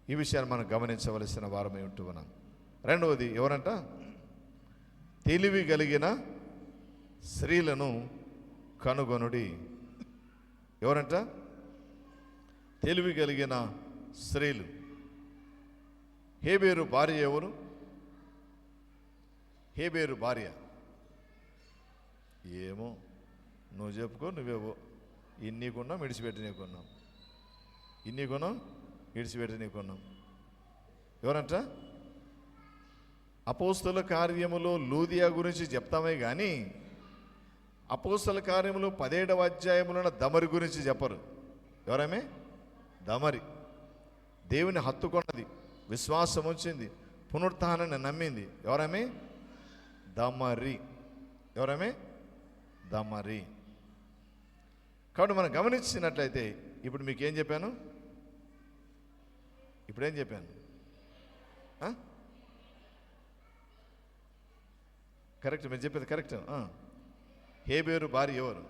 ఈ విషయాన్ని మనం గమనించవలసిన వారమై ఉంటూ ఉన్నాం. రెండవది ఎవరంట? తెలివి కలిగిన స్త్రీలను కనుగొనుడి. ఎవరంట? తెలివి కలిగిన స్త్రీలు. హేబేరు భార్య ఎవరు? హేబేరు భార్య ఏమో, నువ్వు చెప్పుకో, నువ్వేవో. ఇన్ని కొన్నాం, విడిచిపెట్టి కొన్నాం. ఇన్ని కొన్నాం, విడిచిపెట్టి కొన్నాం. ఎవరంట? అపోస్తల కార్యములో లూదియా గురించి చెప్తామే కానీ అపోస్తల కార్యములు 17వ అధ్యాయములో దమరి గురించి చెప్పరు. ఎవరమే? దమరి. దేవుని హత్తుకొన్నది, విశ్వాసం వచ్చింది, పునరుత్థానాన్ని నమ్మింది. ఎవరమే? దమరి. ఎవరమే? దమరి. కాబట్టి మనం గమనించినట్లయితే ఇప్పుడు మీకు ఏం చెప్పాను? ఇప్పుడేం చెప్పాను? కరెక్ట్, మీరు చెప్పేది కరెక్ట్. హేబేరు భార్య ఎవరు?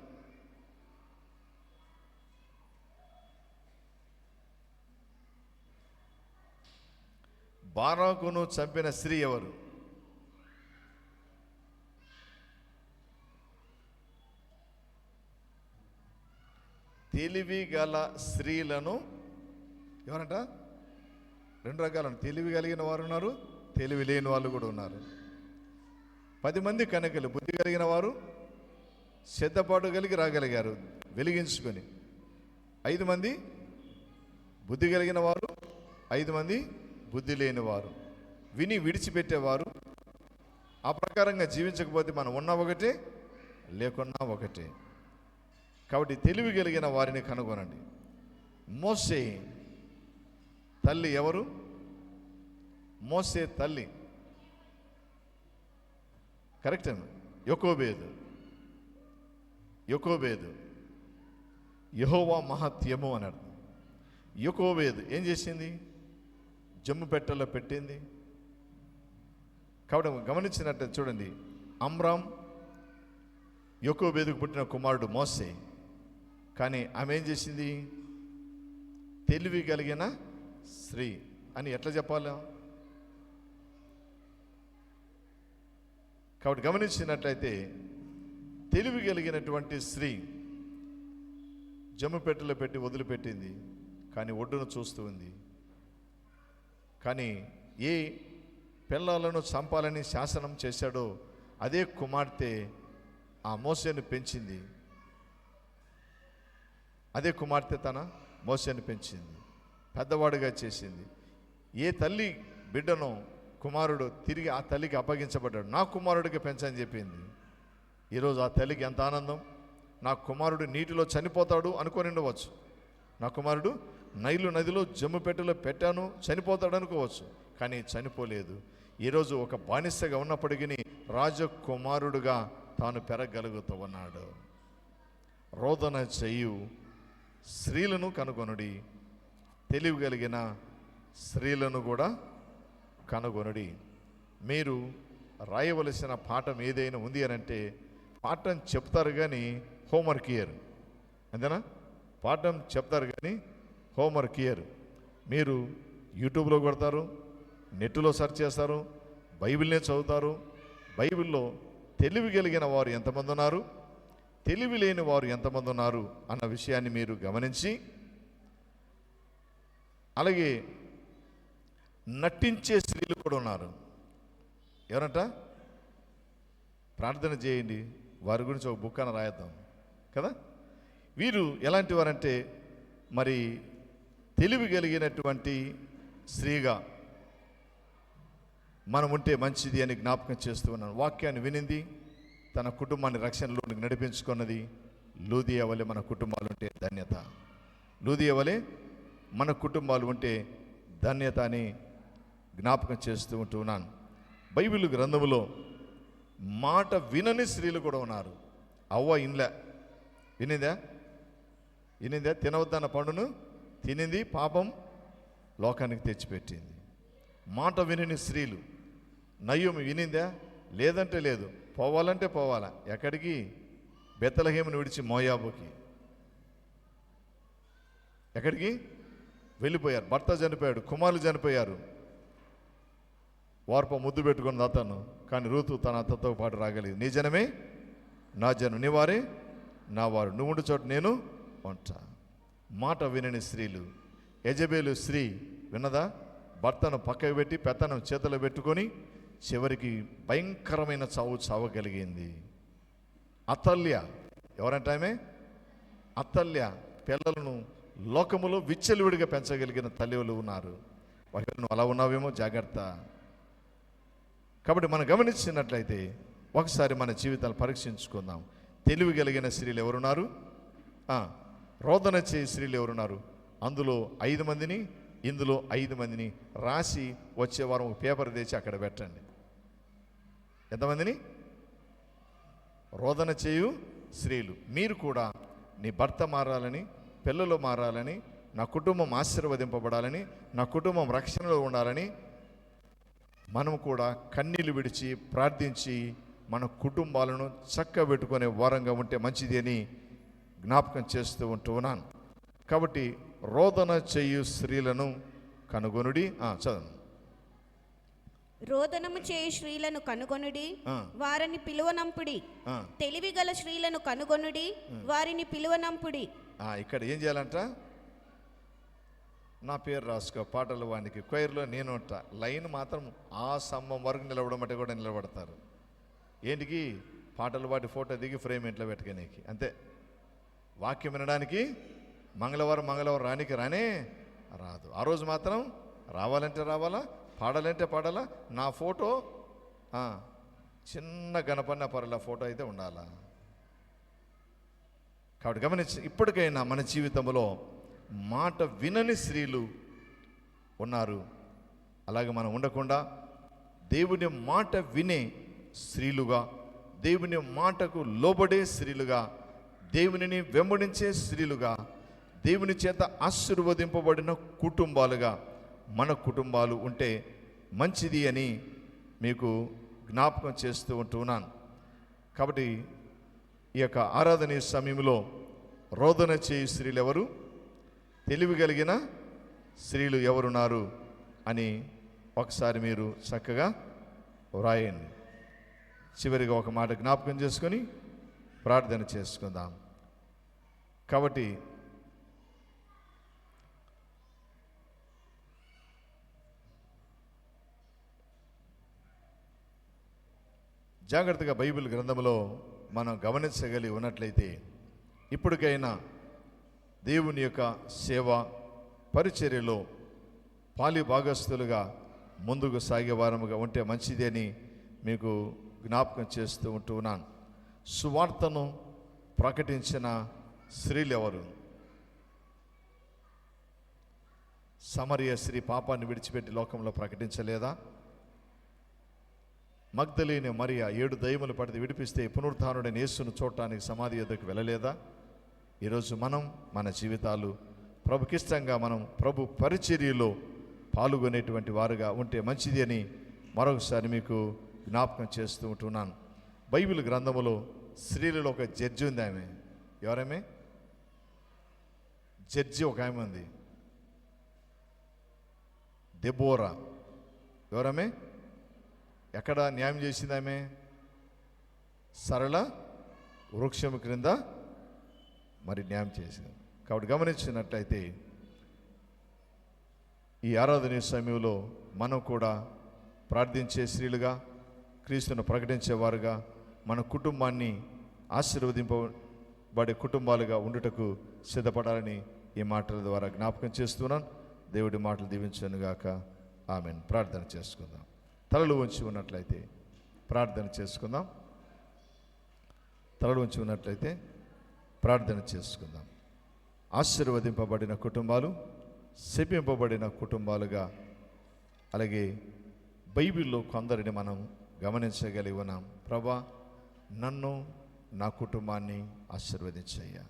బారాకును చంపిన స్త్రీ ఎవరు? తెలివి గల స్త్రీలను ఎవరంట? రెండు రకాలు. తెలివి కలిగిన వారు ఉన్నారు, తెలివి లేని వాళ్ళు కూడా ఉన్నారు. 10 మంది కన్యకలు బుద్ధి కలిగిన వారు సిద్ధపాటు కలిగి రాగలిగారు వెలిగించుకొని. 5 మంది బుద్ధి కలిగిన వారు, 5 మంది బుద్ధి లేని వారు. విని విడిచిపెట్టేవారు. ఆ ప్రకారంగా జీవించకపోతే మనం ఉన్నా ఒకటే, లేకున్నా ఒకటే. కాబట్టి తెలివి కలిగిన వారిని కనుగొనండి. మోసే తల్లి ఎవరు? మోసే తల్లి కరెక్ట్ అన్న. యొకోబేదు. యొకోబేదు యెహోవా మహత్యము అని అర్థం. యొకోబేదు ఏం చేసింది? జమ్ము పెట్టెలో పెట్టింది. కాబట్టి గమనించినట్టు చూడండి, అమ్రామ్ యొకోబేదుకు పుట్టిన కుమారుడు మోసే. కానీ ఆమె ఏం చేసింది? తెలివి కలిగిన స్త్రీ అని ఎట్లా చెప్పాలి? కాబట్టి గమనించినట్లయితే తెలివి కలిగినటువంటి స్త్రీ జమ్ము పెట్టెలో పెట్టి వదిలిపెట్టింది, కానీ ఒడ్డును చూస్తూ ఉంది. కానీ ఏ పిల్లలను చంపాలని శాసనం చేశాడో అదే కుమార్తె ఆ మోసేను పెంచింది. అదే కుమార్తె తన మోసేను పెంచింది, పెద్దవాడుగా చేసింది. ఏ తల్లి బిడ్డను కుమారుడు తిరిగి ఆ తల్లికి అప్పగించబడ్డాడు, నా కుమారుడికి పెంచని చెప్పింది. ఈరోజు ఆ తల్లికి ఎంత ఆనందం! నా కుమారుడు నీటిలో చనిపోతాడు అనుకొని ఉండవచ్చు. నా కుమారుడు నైలు నదిలో జమ్ము పెట్టెలో పెట్టాను, చనిపోతాడు అనుకోవచ్చు. కానీ చనిపోలేదు. ఈరోజు ఒక బానిసగా ఉన్నప్పటికీ రాజకుమారుడుగా తాను పెరగలుగుతూ ఉన్నాడు. రోదన చేయు స్త్రీలను కనుగొనుడి, తెలివి కలిగిన స్త్రీలను కూడా కనుగొనుడి. మీరు రాయవలసిన పాఠం ఏదైనా ఉంది అని అంటే పాఠం చెప్తారు కానీ హోంవర్క్ ఇయ్యరు. అంతేనా? పాఠం చెప్తారు కానీ హోంవర్క్ ఇయర్. మీరు యూట్యూబ్లో కొడతారు, నెట్లో సెర్చ్ చేస్తారు, బైబిల్నే చదువుతారు. బైబిల్లో తెలివి కలిగిన వారు ఎంతమంది ఉన్నారు, తెలివి లేని వారు ఎంతమంది ఉన్నారు అన్న విషయాన్ని మీరు గమనించి, అలాగే నటించే స్త్రీలు కూడా ఉన్నారు. ఎవరంట? ప్రార్థన చేయండి, వారి గురించి ఒక బుక్ అని రాయేద్దాం కదా. వీరు ఎలాంటి వారంటే మరి తెలివి కలిగినటువంటి స్త్రీగా మనం ఉంటే మంచిది అని జ్ఞాపకం చేస్తూ ఉన్నాను. వాక్యాన్ని వినింది, తన కుటుంబాన్ని రక్షణలోనికి నడిపించుకున్నది. లూదియా వలె మన కుటుంబాలు ఉంటే ధన్యత. లూదియా వలె మన కుటుంబాలు ఉంటే ధన్యత అని జ్ఞాపకం చేస్తూ ఉంటూ ఉన్నాను. బైబిల్ గ్రంథములో మాట వినని స్త్రీలు కూడా ఉన్నారు. అవ్వ వినిందా? తినవద్దన్న పండును తినింది, పాపం లోకానికి తెచ్చిపెట్టింది. మాట వినని స్త్రీలు. నయ్యోమి వినిందా? లేదంటే లేదు. పోవాలంటే పోవాలా. ఎక్కడికి? బెత్లెహేమును విడిచి మోయాబుకి. ఎక్కడికి వెళ్ళిపోయారు. భర్త చనిపోయాడు, కుమారులు చనిపోయారు. వార్ప ముద్దు పెట్టుకున్నది అతను, కానీ రూతు తన అత్తతో పాటు రాగలిగింది. నీ జనమే నా జనం, నీ వారే నా వారు, నువ్వు ఉండు చోట నేను ఉంటా. మాట వినని స్త్రీలు. యెజబేలు స్త్రీ విన్నదా? భర్తను పక్కకు పెట్టి పెత్తనం చేతిలో పెట్టుకొని చివరికి భయంకరమైన చావగలిగింది. అతల్య, ఎవరంటే ఆమె? అతల్య పిల్లలను లోకములో విచ్చలవిడిగా పెంచగలిగిన తల్లిలు ఉన్నారు. నువ్వు అలా ఉన్నావేమో, జాగ్రత్త. కాబట్టి మనం గమనించినట్లయితే ఒకసారి మన జీవితాలు పరీక్షించుకుందాం. తెలివి కలిగిన స్త్రీలు ఎవరున్నారు? రోదన చేయ స్త్రీలు ఎవరున్నారు? అందులో 5 మందిని, ఇందులో 5 మందిని రాసి వచ్చే వారం ఒక పేపర్ తెచ్చి అక్కడ పెట్టండి. ఎంతమందిని? రోదన చేయు స్త్రీలు. మీరు కూడా నీ భర్త మారాలని, పిల్లలు మారాలని, నా కుటుంబం ఆశీర్వదింపబడాలని, నా కుటుంబం రక్షణలో ఉండాలని మనం కూడా కన్నీళ్లు విడిచి ప్రార్థించి మన కుటుంబాలను చక్కబెట్టుకునే వారంగా ఉంటే మంచిది అని జ్ఞాపకం చేస్తూ ఉంటూ ఉన్నాను. కాబట్టి రోదన చేయు స్త్రీలను కనుగొనుడి. చదవండి. రోదనము చేయు స్త్రీలను కనుగొనుడి, వారిని పిలువనంపుడి. తెలివి గల స్త్రీలను కనుగొనుడి, వారిని పిలువనంపుడి. ఇక్కడ ఏం చేయాలంట? నా పేరు రాసుకో, పాటలు వానికి క్వైర్లో నేను ఉంటా. లైన్ మాత్రం ఆ స్తంభం వరకు నిలబడమంటే కూడా నిలబడతారు. ఏంటికి? పాటలు పాటి ఫోటో దిగి ఫ్రేమ్ ఇంట్లో పెట్టుకోనికి అంతే. వాక్యం వినడానికి మంగళవారం రానికి రానే రాదు. ఆ రోజు మాత్రం రావాలంటే రావాలా, పాడాలంటే పాడాలా. నా ఫోటో చిన్న గణపన్న పరుల ఫోటో అయితే ఉండాలా. కాబట్టి గమనించి, ఇప్పటికైనా మన జీవితంలో మాట వినని స్త్రీలు ఉన్నారు. అలాగే మనం ఉండకుండా దేవుని మాట వినే స్త్రీలుగా, దేవుని మాటకు లోబడే స్త్రీలుగా, దేవునిని వెంబడించే స్త్రీలుగా, దేవుని చేత ఆశీర్వదింపబడిన కుటుంబాలుగా మన కుటుంబాలు ఉంటే మంచిది అని మీకు జ్ఞాపకం చేస్తూ ఉంటున్నాను. కాబట్టి ఈ యొక్క ఆరాధన సమయంలో రోదన చేయు స్త్రీలు ఎవరు, తెలివి కలిగిన స్త్రీలు ఎవరున్నారు అని ఒకసారి మీరు చక్కగా వ్రాయండి. చివరిగా ఒక మాట జ్ఞాపకం చేసుకొని ప్రార్థన చేసుకుందాం. కాబట్టి జాగ్రత్తగా బైబిల్ గ్రంథంలో మనం గమనించగలిగి ఉన్నట్లయితే ఇప్పటికైనా దేవుని యొక్క సేవ పరిచర్యలో పాలి భాగస్థులుగా ముందుకు సాగే వారముగా ఉంటే మంచిది అని మీకు జ్ఞాపకం చేస్తూ ఉంటూ ఉన్నాను. సువార్తను ప్రకటించిన స్త్రీలు ఎవరు? సమరయ స్త్రీ పాపాన్ని విడిచిపెట్టి లోకంలో ప్రకటించలేదా? మగ్దలేని మరియ 7 దయ్యములు పడితే విడిపిస్తే పునరుత్థానుడైన యేసును చూడటానికి సమాధి యొద్దకు వెళ్ళలేదా? ఈరోజు మనం మన జీవితాలు ప్రభుకిష్టంగా మనం ప్రభు పరిచర్యలో పాల్గొనేటువంటి వారుగా ఉంటే మంచిది అని మరొకసారి మీకు జ్ఞాపకం చేస్తూ ఉంటున్నాను. బైబిల్ గ్రంథములో స్త్రీలలో ఒక జడ్జి ఉంది. ఆమె ఎవరమే? జడ్జి ఒక ఆమె ఉంది, దెబోరా. ఎవరామె? ఎక్కడ న్యాయం చేసింది ఆమె? సరళ వృక్షము క్రింద మరి న్యాయం చేసింది. కాబట్టి గమనించినట్లయితే ఈ ఆరాధన సమయంలో మనం కూడా ప్రార్థించే స్త్రీలుగా, క్రీస్తును ప్రకటించేవారుగా, మన కుటుంబాన్ని ఆశీర్వదింపబడే కుటుంబాలుగా ఉండుటకు సిద్ధపడాలని ఈ మాటల ద్వారా జ్ఞాపకం చేస్తున్నాను. దేవుడి మాటలు దీవించనుగాక. ఆమెన్. ప్రార్థన చేసుకుందాం. తలలు వంచి ఉన్నట్లయితే ప్రార్థన చేసుకుందాం. తలలు వంచి ఉన్నట్లయితే ప్రార్థన చేసుకుందాం. ఆశీర్వదింపబడిన కుటుంబాలు, శపింపబడిన కుటుంబాలుగా, అలాగే బైబిల్లో కొందరిని మనం గమనించగలిగి ఉన్నాం. ప్రభా, నన్ను, నా కుటుంబాన్ని ఆశీర్వదించయ్యా.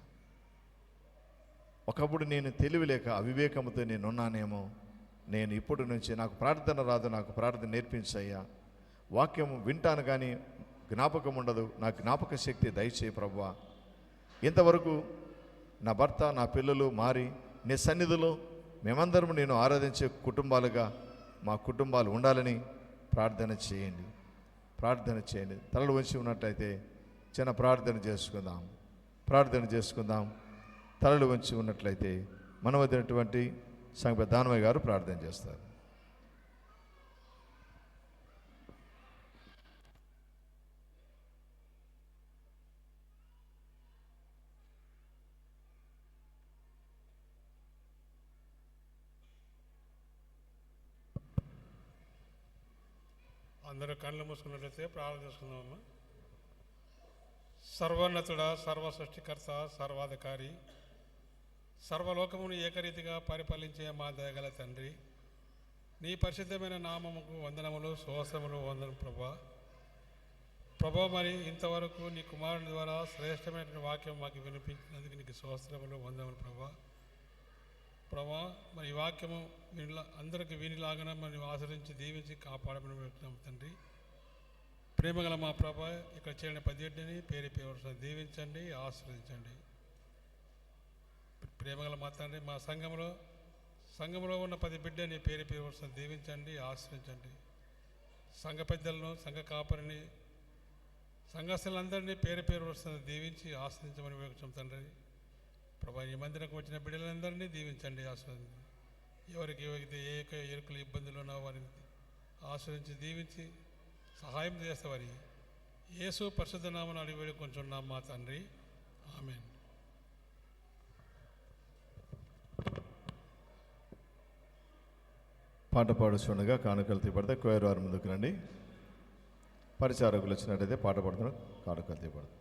ఒకప్పుడు నేను తెలివి లేక అవివేకంతో నేనున్నానేమో, నేను ఇప్పటి నుంచి నాకు ప్రార్థన రాదు, నాకు ప్రార్థన నేర్పించయ్యా. వాక్యం వింటాను కానీ జ్ఞాపకం ఉండదు, నా జ్ఞాపక శక్తి దయచేయి ప్రభువా. ఇంతవరకు నా భర్త, నా పిల్లలు మారి నీ సన్నిధిలో మేమందరం నేను ఆరాధించే కుటుంబాలుగా మా కుటుంబాలు ఉండాలని ప్రార్థన చేయండి. ప్రార్థన చేయండి. తలలు వంచి ఉన్నట్లయితే చిన్న ప్రార్థన చేసుకుందాం. ప్రార్థన చేసుకుందాం. తలలు వంచి ఉన్నట్లయితే మన వద్దటువంటి సంఘ దానమయ్య గారు ప్రార్థన చేస్తారు. అందరూ కళ్ళు మూసుకున్నట్లయితే ప్రార్థన చేసుకుందామమ్మా. సర్వోన్నతుడా, సర్వ సృష్టికర్త, సర్వాధికారి, సర్వలోకమును ఏకరీతిగా పరిపాలించే మా దయగల తండ్రి, నీ పరిశుద్ధమైన నామముకు వందనములు, స్తోత్రములు, వందనం ప్రభా. మరి ఇంతవరకు నీ కుమారుని ద్వారా శ్రేష్టమైన వాక్యం మాకు వినిపించినందుకు నీకు స్తోత్రములు, వందనములు ప్రభా. మరి ఈ వాక్యము అందరికీ వినిలాగా మరి ఆచరించి దీవించి కాపాడమని పెడుతున్నాం తండ్రి. ప్రేమగల మా ప్రభా, ఇక్కడ చేరిన పదిహేడుని పేరు దీవించండి, ఆశీర్వదించండి. ప్రేమగల మా తండ్రి, మా సంఘంలో ఉన్న 10 బిడ్డని పేరు దీవించండి, ఆశ్రయించండి. సంఘ పెద్దలను, సంఘ కాపరిని, సంఘస్థులందరినీ పేరు దీవించి ఆశ్రయించమని వేడుచున్నాం తండ్రి. ప్రభా, ఈ మందిరకు వచ్చిన బిడ్డలందరినీ దీవించండి, ఆశ్రయించండి. ఎవరికి ఏ ఎరుకులు ఇబ్బందులు ఉన్నా వారిని ఆశ్రయించి దీవించి సహాయం చేసేవారి యేసు పరిశుద్ధ నామమున అడిగి వేడుకొంచున్నాం మా తండ్రి. ఆమేన్. పాట పాడుచుండగా కానుకలు తీపడితే కోయరు వారి ముందుకు రండి. పరిచారకులు వచ్చినట్టయితే పాట పాడుతున్నారు, కానుకలు తీపడతారు.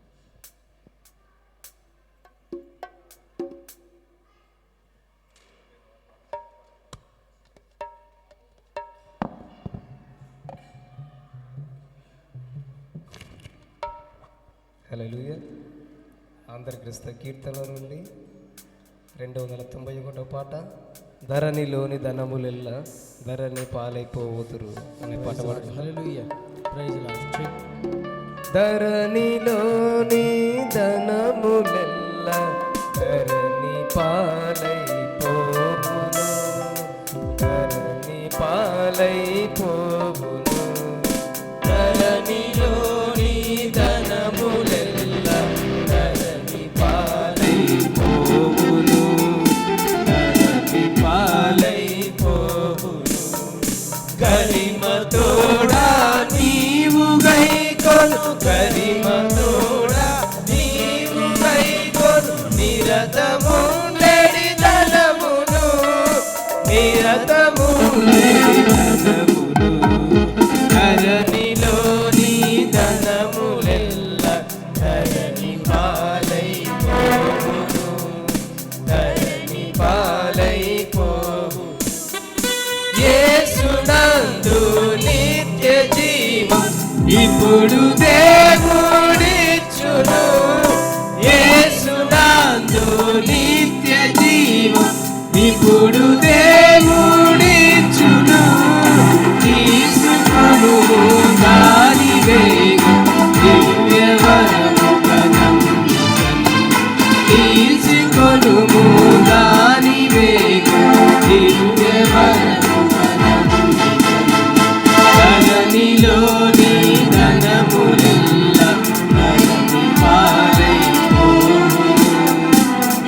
హల్లెలూయా. ఆంధ్ర క్రీస్తు కీర్తన నుండి 291వ పాట, ధరణిలోని ధనములెల్లా ధరణి పాలైపోవుదురు అనే పాట పాడు. హల్లెలూయా. Praise lord. ధరణిలోని ధనములెల్లా ధరణి పాలైపోవును, ధరణి పాలైపోవును. ధరణిలోని ధనములెల్లా ధరణి పాలైపోవును, ధరణి పాలైపోవును. గరిమతోడా నీవు గైకొను, గరిమతోడా నీవు గైకొను. నిరతముండెడి ధనమును, నిరతముండెడి ధనమును. ధరణిలోని ధనములెల్లా ధరణి పాలైపోవును, ధరణి పాలైపోవును. యేసునందు నిత్య జీవం ఇప్పుడు దేవుడిచ్చును, యేసునందు నిత్య జీవం ఇప్పుడు దేవుడిచ్చును. తీసుకొను దాని వేగం దివ్యవరము కనం, తీసుకొను దాని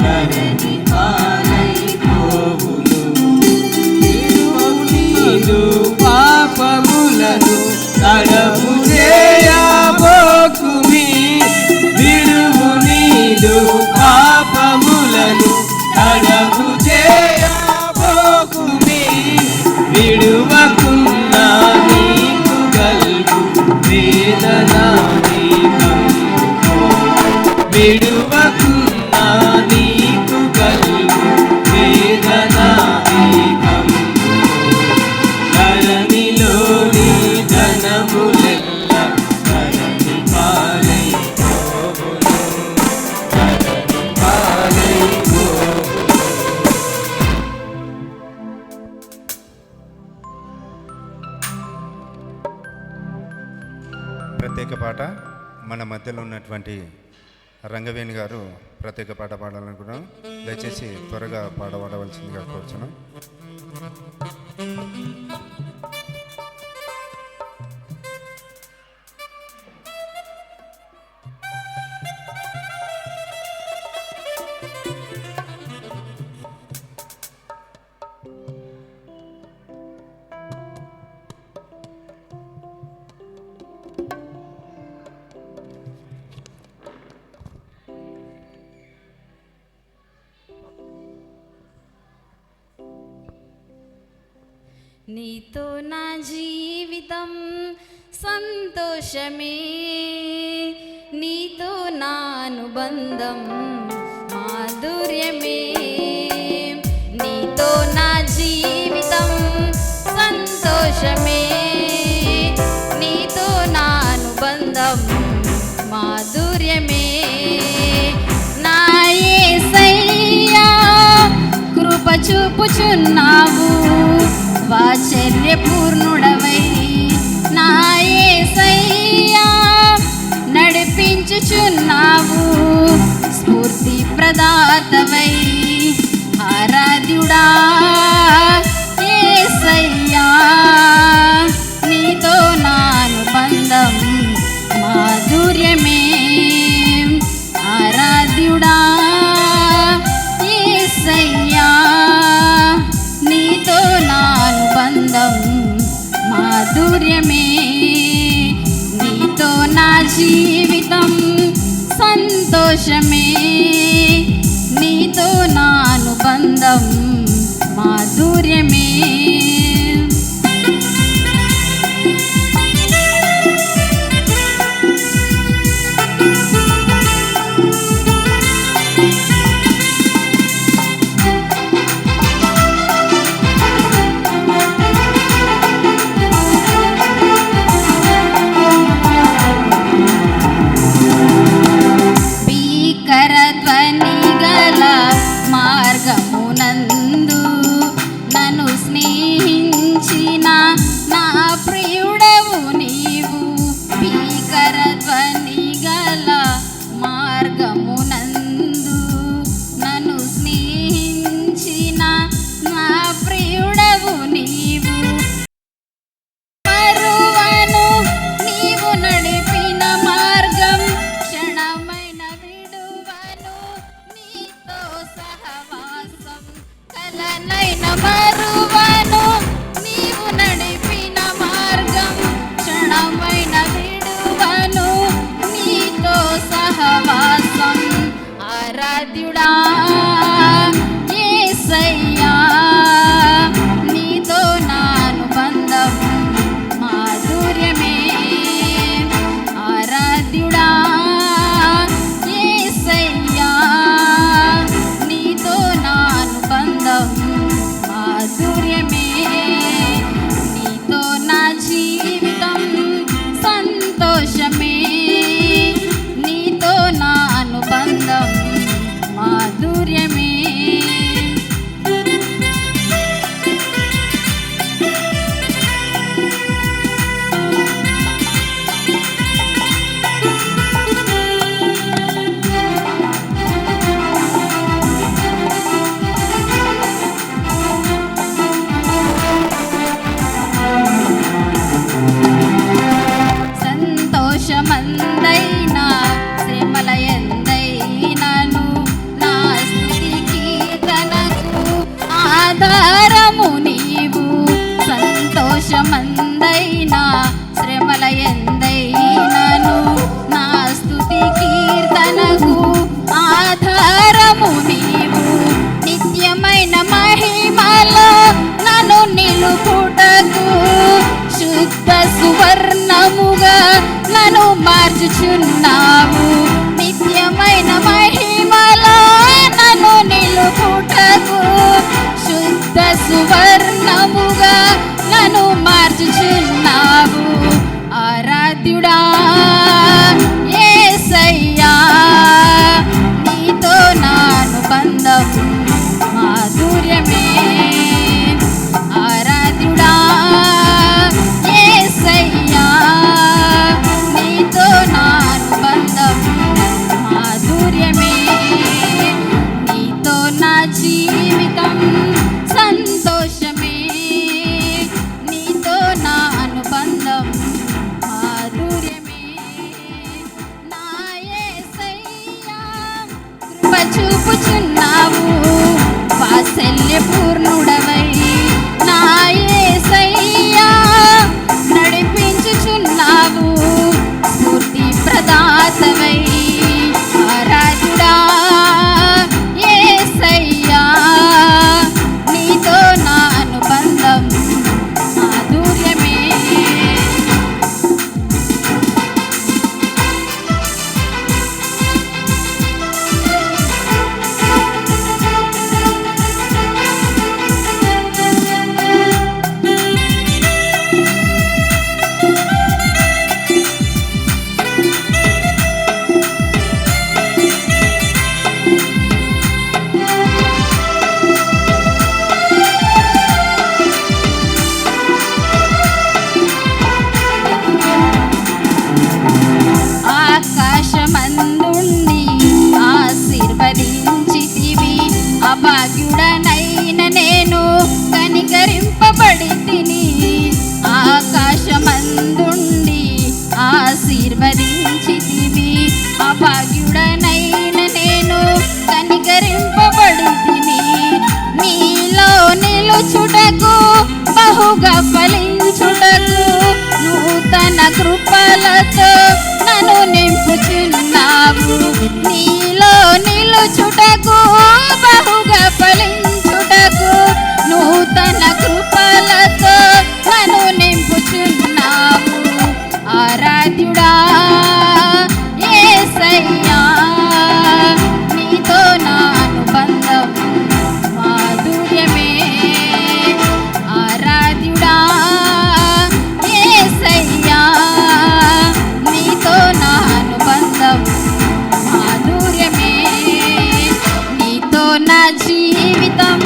ధరణి పాలైపోవును. విడువకు నీదు పాపములను తడవు చేయబోకుమి. విడువు నీదు పాపములను తడవు చేయబోకుమి. విడువకున్నా నీకు గల్గు వేదన విడువకున్నా నీకు గల్గు వేదన ధరణిలోని ధనములెల్ల ధరణి పాలైపోవును. ధరణి పాలైపోవును. ప్రత్యేక పాట మన మధ్యలో ఉన్నటువంటి రంగవేణి గారు ప్రత్యేక పాట పాడాలనుకున్నాం. దయచేసి త్వరగా పాడవలసిందిగా కోరుచున్నాం. నీతో నా జీవితం సంతోషమే, నీతో నా అనుబంధం మాధుర్యమే. నీతో నా జీవితం సంతోషమే, నీతో నా అనుబంధం మాధుర్యమే. నా యేసయ్యా కృప చూపుచున్నావు, వాత్సల్యపూర్ణుడవై నా యేసయ్యా నడిపించుచున్నావు, స్ఫూర్తి ప్రదాతవై ఆరాధ్యుడా యేసయ్యా. నీతో నా అనుబంధం మాధుర్యమే, ఆరాధ్యుడా యేసయ్యా. నీతో నా అనుబంధం మాధుర్యమే, నీతో నా జీవితం సంతోషమే, నీతో నా అనుబంధం మాధుర్యమే. భీకరధ్వని గల మార్గమునందు నన్ను స్నేహించిన నా ప్రియుడవు నీవు. భీకరధ్వని గల మార్గమునందు నన్ను స్నేహించిన నా ప్రియుడవు నీవు. మరువను నీవు నడిపిన మార్గం, క్షణమైన విడువను నీతో సహవాసం. నిలుపుటకు శుద్ధ సువర్ణముగా నన్ను మార్చుచున్నావు. నిత్యమైన మహిమలో నన్ను నిలుపుటకు శుద్ధ సువర్ణముగా నన్ను మార్చుచున్నావు. ఆరాధ్యుడా యేసయ్యా, నీతో నా అనుబంధం మాధుర్యమే. ఆరాధ్యుడా యేసయ్యా, నీతో నా అనుబంధం మాధుర్యమే. నీతో నా జీవితం సంతోషమే. నీతో నా అనుబంధం మాధుర్యమే. నా యేసయ్యా, కృప చూపుచున్నావు వాత్సల్య పూర్ణుడవై. నా యేసయ్యా, నడిపించుచున్నావు స్ఫూర్తి ప్రదాతవై. ఆరాధ్యుడా యేసయ్యా, నీతో నా అనుబంధం మాధుర్యమే. ఆకాశమందుండి ఆశీర్వదించితివి. అభాగ్యుడనైన నేను కనికరింపబడితిని. ఆకాశమందుండి ఆశీర్వదించితివి. అభాగ్యుడనైన నేను కనికరింపబడితిని. నీలో నిలుచుటకు బహుగా ఫలించుటకు నూతన కృపలతో నన్ను నింపుచున్నావు. నీలో నిలుచుటకు బహుగా ఫలించుటకు నూతన కృపలతో నన్ను నింపుచున్నావు. ఆరాధ్యుడా యేసయ్యా, నీతో నా అనుబంధం మాధుర్యమే. ఆరాధ్యుడా యేసయ్యా, నీతో నా అనుబంధం మాధుర్యమే. నీతో నా జీవితం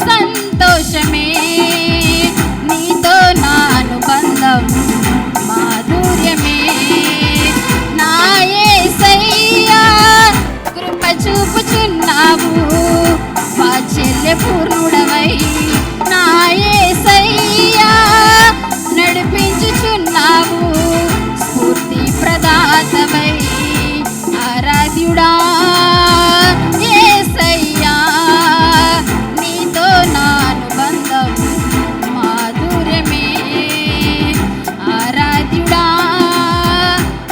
సంతోషమే. నీతో నా అనుబంధం మాధుర్యమే. నా యేసయ్యా, కృప చూపుచున్నావు వాత్సల్య పూర్ణుడవై. నా యేసయ్యా, నడిపించుచున్నావు స్ఫూర్తి ప్రదాతవై. ఆరాధ్యుడా యేసయ్యా, నీతో నా అనుబంధం మాధుర్యమే. ఆరాధ్యుడా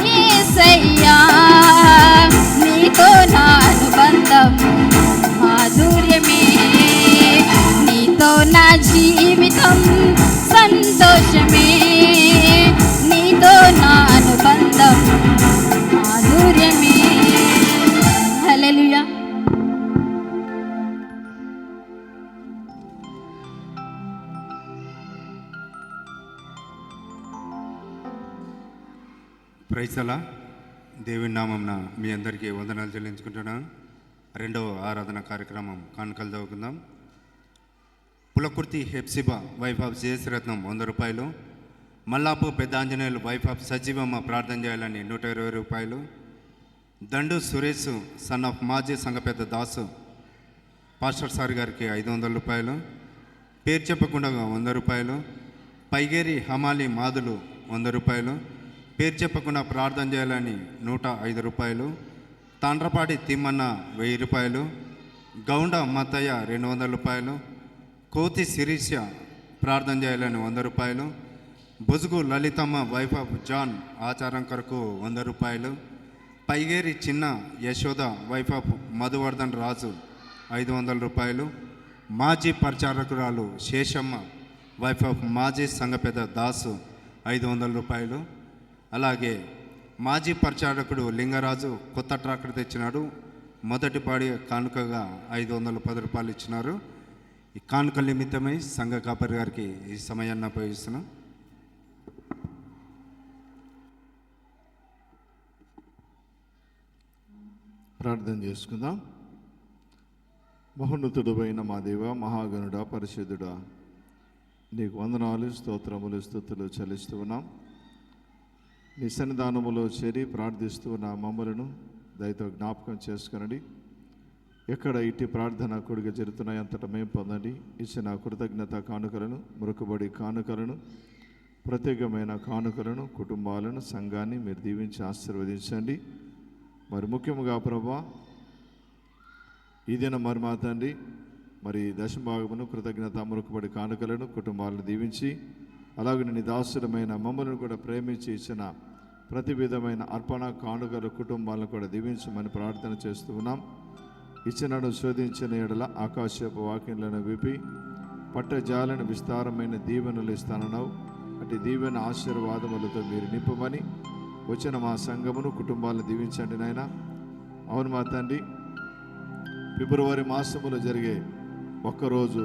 యేసయ్యా, నీతో నా అనుబంధం మాధుర్యమే. నీతో నా జీవితం సంతోషమే. నీతో నా అనుబంధం మాధుర్యమే. హల్లెలూయా. ప్రైస్తలా దేవుని నామంన మీ అందరికీ వందనాలు చెల్లించుకుంటున్నాను. రెండవ ఆరాధన కార్యక్రమం కానుకలు చదువుకుందాం. పులకుర్తి హెప్సిబా వైఫ్ ఆఫ్ జయశ్రత్నం 100 రూపాయలు. మల్లాపు పెద్ద ఆంజనేయులు వైఫ్ ఆఫ్ సజీవమ్మ ప్రార్థన చేయాలని 120 రూపాయలు. దండు సురేష్ సన్ ఆఫ్ మాజీ సంఘ పెద్ద దాసు పాస్టర్ సార్ గారికి 500 రూపాయలు. పేరు చెప్పకుండా 100 రూపాయలు. పైగేరి హమాలి మాదులు 100 రూపాయలు. పేరు చెప్పకుండా ప్రార్థన చేయాలని 105 రూపాయలు. తాండ్రపాటి తిమ్మన్న 1000 రూపాయలు. గౌండ మత్తయ్య 200 రూపాయలు. కోతి శిరీష ప్రార్థన చేయాలని 100 రూపాయలు. బొజుగు లలితమ్మ వైఫ్ ఆఫ్ జాన్ ఆచారం కొరకు 100 రూపాయలు. పైగేరి చిన్న యశోద వైఫ్ ఆఫ్ మధువర్ధన్ రాజు 500 రూపాయలు. మాజీ పరిచారకురాలు శేషమ్మ వైఫ్ ఆఫ్ మాజీ సంఘ పెద్ద దాసు 500 రూపాయలు. అలాగే మాజీ పరిచారకుడు లింగరాజు కొత్త ట్రాక్టర్ తెచ్చినాడు. మొదటి పాడి కానుకగా 510 రూపాయలు ఇచ్చినారు. ఈ కానుక నిమిత్తమై సంఘ కాపరి గారికి ఈ సమయాన్ని ఉపయోగిస్తున్నాం. ప్రార్థన చేసుకుందాం. మహోన్నతుడు అయిన మా దేవ, మహాగణుడా, పరిశుద్ధుడా, నీకు వందనాలు, స్తోత్రములు, స్తుతులు చెల్లిస్తూ ఉన్నాం. నీ సన్నిధానములో చేరి ప్రార్థిస్తూ ఉన్న మమ్మలను దయతో జ్ఞాపకం చేసుకునండి. ఎక్కడ ఇట్టి ప్రార్థన కూడిక జరుగుతున్నాయి అంతటా మేము పొందండి. ఇచ్చిన కృతజ్ఞత కానుకలను, మురుకుబడి కానుకలను, ప్రత్యేకమైన కానుకలను, కుటుంబాలను, సంఘాన్ని మీరు దీవించి ఆశీర్వదించండి. మరి ముఖ్యంగా ప్రభా, ఈ దినం మరి మా తండ్రి మరి దశభాగమును, కృతజ్ఞత, మురుకుబడి కానుకలను, కుటుంబాలను దీవించి, అలాగే నీ దాసులమైన మమ్మల్ని కూడా ప్రేమించి ఇచ్చిన ప్రతి విధమైన అర్పణ కానుకలు కుటుంబాలను కూడా దీవించమని ప్రార్థన చేస్తూ ఉన్నాం. ఇచ్చినను శోధించిన ఎడల ఆకాశపు వాక్యంలను విప్పి పట్టజాలను విస్తారమైన దీవెనలు ఇస్తానన్నావు. అటు దీవెన ఆశీర్వాదములతో మీరు నింపమని వచ్చిన మా సంఘమును, కుటుంబాలను దీవించండి నాయన. అవును మా తండ్రి, ఫిబ్రవరి మాసములో జరిగే ఒక్కరోజు